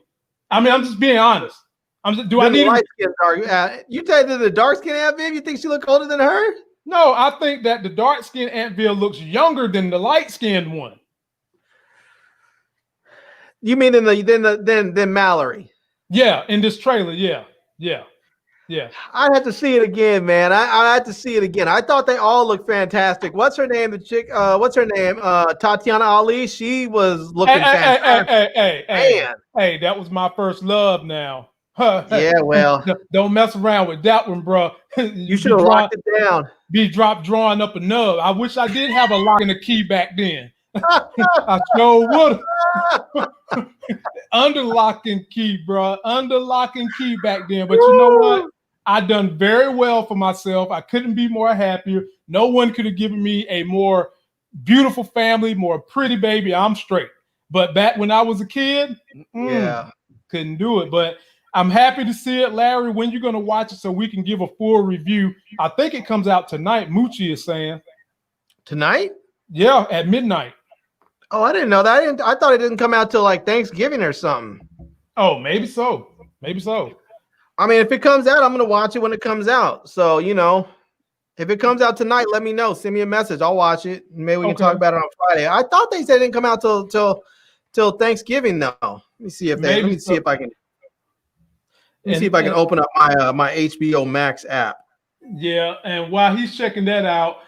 I mean, I'm just being honest. You tell me the dark-skinned Aunt Viv, you think she looked older than her? No, I think that the dark-skinned Aunt Viv looks younger than the light-skinned one. You mean than Mallory? Yeah, in this trailer, yeah. I had to see it again, man. I had to see it again. I thought they all looked fantastic. What's her name? The chick. What's her name? Tatiana Ali. She was looking fantastic. Hey, that was my first love. Now, yeah. Well, don't mess around with that one, bro. You should have locked it down. Drawing up a nub. I wish I did have a lock and a key back then. I sure would have. Under lock and key, bro. Under lock and key back then. But you know what? I done very well for myself. I couldn't be more happier. No one could have given me a more beautiful family, more pretty baby. I'm straight. But back when I was a kid, couldn't do it. But I'm happy to see it, Larry. When you're going to watch it so we can give a full review? I think it comes out tonight, Moochie is saying. Tonight? Yeah, at midnight. Oh, I didn't know that. I thought it didn't come out till like Thanksgiving or something. Oh, maybe so. I mean, if it comes out, I'm going to watch it when it comes out. So, you know, if it comes out tonight, let me know. Send me a message. I'll watch it. Maybe we can talk about it on Friday. I thought they said it didn't come out till Thanksgiving though. Let me see if I can open up my HBO Max app. Yeah, and while he's checking that out,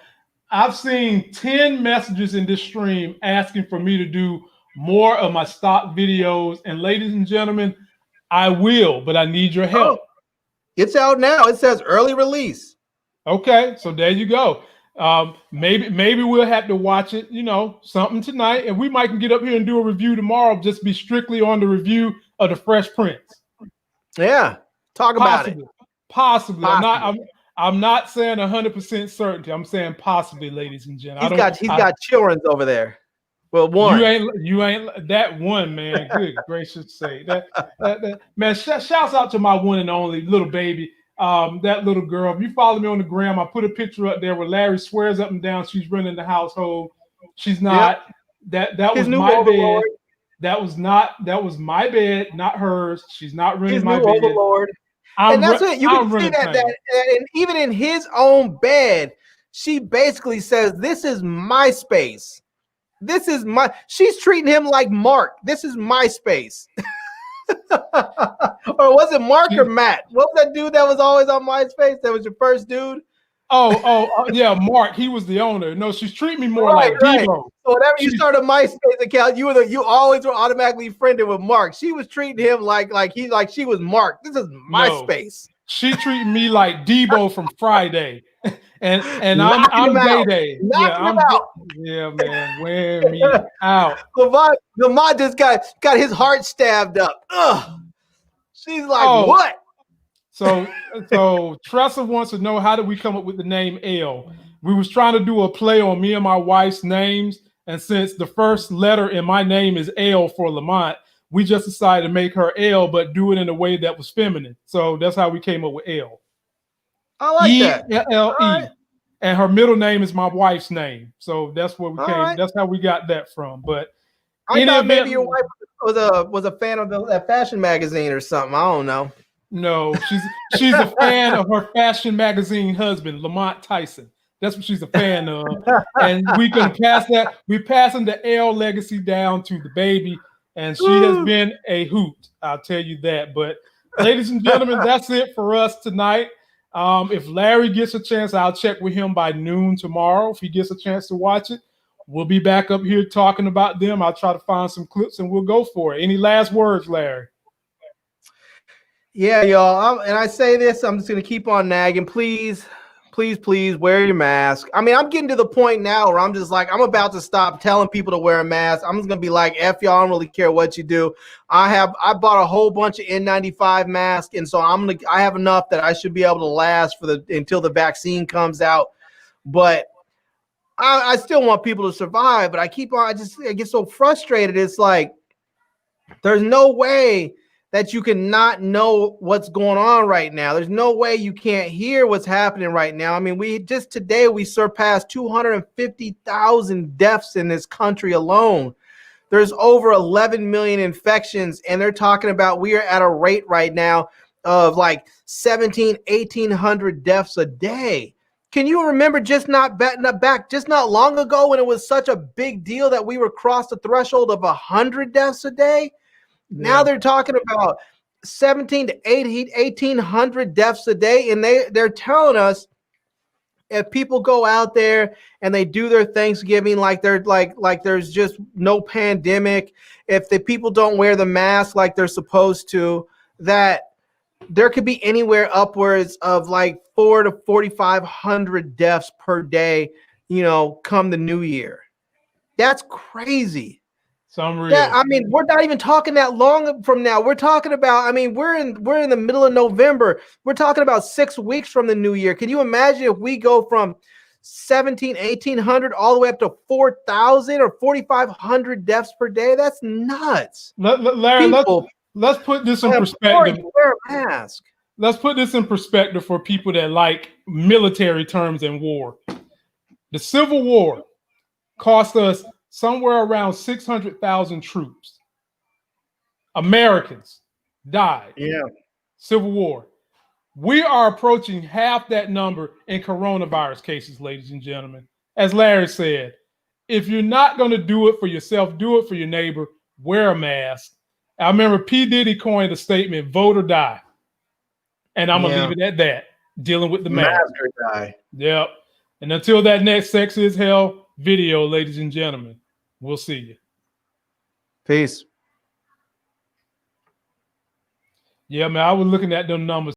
I've seen 10 messages in this stream asking for me to do more of my stock videos. And ladies and gentlemen, I will, but I need your help. Oh, it's out now. It says early release. Okay, so there you go. Maybe we'll have to watch it, something tonight, and we might can get up here and do a review tomorrow. Just be strictly on the review of the Fresh Prince. Yeah, talk about it. Possibly. I'm not saying 100% certainty. I'm saying possibly, ladies and gentlemen. He's got children over there. Well, one. You ain't that one, man. Good gracious sake. That man. Shouts out to my one and only little baby. That little girl. If you follow me on the gram, I put a picture up there where Larry swears up and down she's running the household. She's not. Yep. That was my overlord. Bed. That was my bed, not hers. She's not running my bed. Overlord. And that's it. You can see that and even in his own bed, she basically says, "This is my space. This is my." She's treating him like Mark. This is my space. Or was it Mark or Matt? What was that dude that was always on MySpace? That was your first dude? Oh, yeah, Mark. He was the owner. No, she's treating me more like Debo. So whenever you start a MySpace account, you always were automatically friended with Mark. She was treating him like she was Mark. This is my space. She treated me like Debo from Friday, and I'm Day. Yeah, man, wear me out. Lamont just got his heart stabbed up. Ugh. She's like, what? So Tressa wants to know, how did we come up with the name L? We was trying to do a play on me and my wife's names, and since the first letter in my name is L for Lamont, we just decided to make her L, but do it in a way that was feminine. So that's how we came up with L. I like that. L-E. Right. And her middle name is my wife's name. So that's where we came. Right. That's how we got that from. But I thought maybe your wife was a fan of that fashion magazine or something. I don't know. No, she's a fan of her fashion magazine husband, Lamont Tyson. That's what she's a fan of. And we can pass that. We're passing the L legacy down to the baby. And she has been a hoot, I'll tell you that. But ladies and gentlemen, that's it for us tonight. If Larry gets a chance, I'll check with him by noon tomorrow. If he gets a chance to watch it, we'll be back up here talking about them. I'll try to find some clips and we'll go for it. Any last words, Larry? Yeah, y'all. And I say this, I'm just going to keep on nagging. Please wear your mask. I mean, I'm getting to the point now where I'm just like, I'm about to stop telling people to wear a mask. I'm just going to be like, F y'all, I don't really care what you do. I bought a whole bunch of N95 masks. And so I have enough that I should be able to last until the vaccine comes out. But I still want people to survive, but I get so frustrated. It's like, there's no way that you cannot know what's going on right now. There's no way you can't hear what's happening right now. I mean, today we surpassed 250,000 deaths in this country alone. There's over 11 million infections, and they're talking about we are at a rate right now of like 1,800 deaths a day. Can you remember just not long ago when it was such a big deal that we were across the threshold of 100 deaths a day? Yeah. Now they're talking about 1,700 to 1,800 deaths a day, and they're telling us if people go out there and they do their Thanksgiving like there's just no pandemic, if the people don't wear the mask like they're supposed to, that there could be anywhere upwards of like 400 to 4,500 deaths per day, come the new year. That's crazy. Yeah, I mean, we're not even talking that long from now. We're talking about, I mean, we're in the middle of November. We're talking about 6 weeks from the new year. Can you imagine if we go from 1,800 all the way up to 4,000 or 4,500 deaths per day? That's nuts. Larry, let's put this in perspective. Wear a mask. Let's put this in perspective for people that like military terms and war. The Civil War cost us somewhere around 600,000 troops. Americans died. Yeah. Civil War. We are approaching half that number in coronavirus cases, ladies and gentlemen. As Larry said, if you're not going to do it for yourself, do it for your neighbor. Wear a mask. I remember P. Diddy coined the statement, vote or die. And I'm going to leave it at that, dealing with the mask. Or die. Yep. And until that next Sex is Hell video, ladies and gentlemen, we'll see you. Peace. Yeah, man, I was looking at them numbers.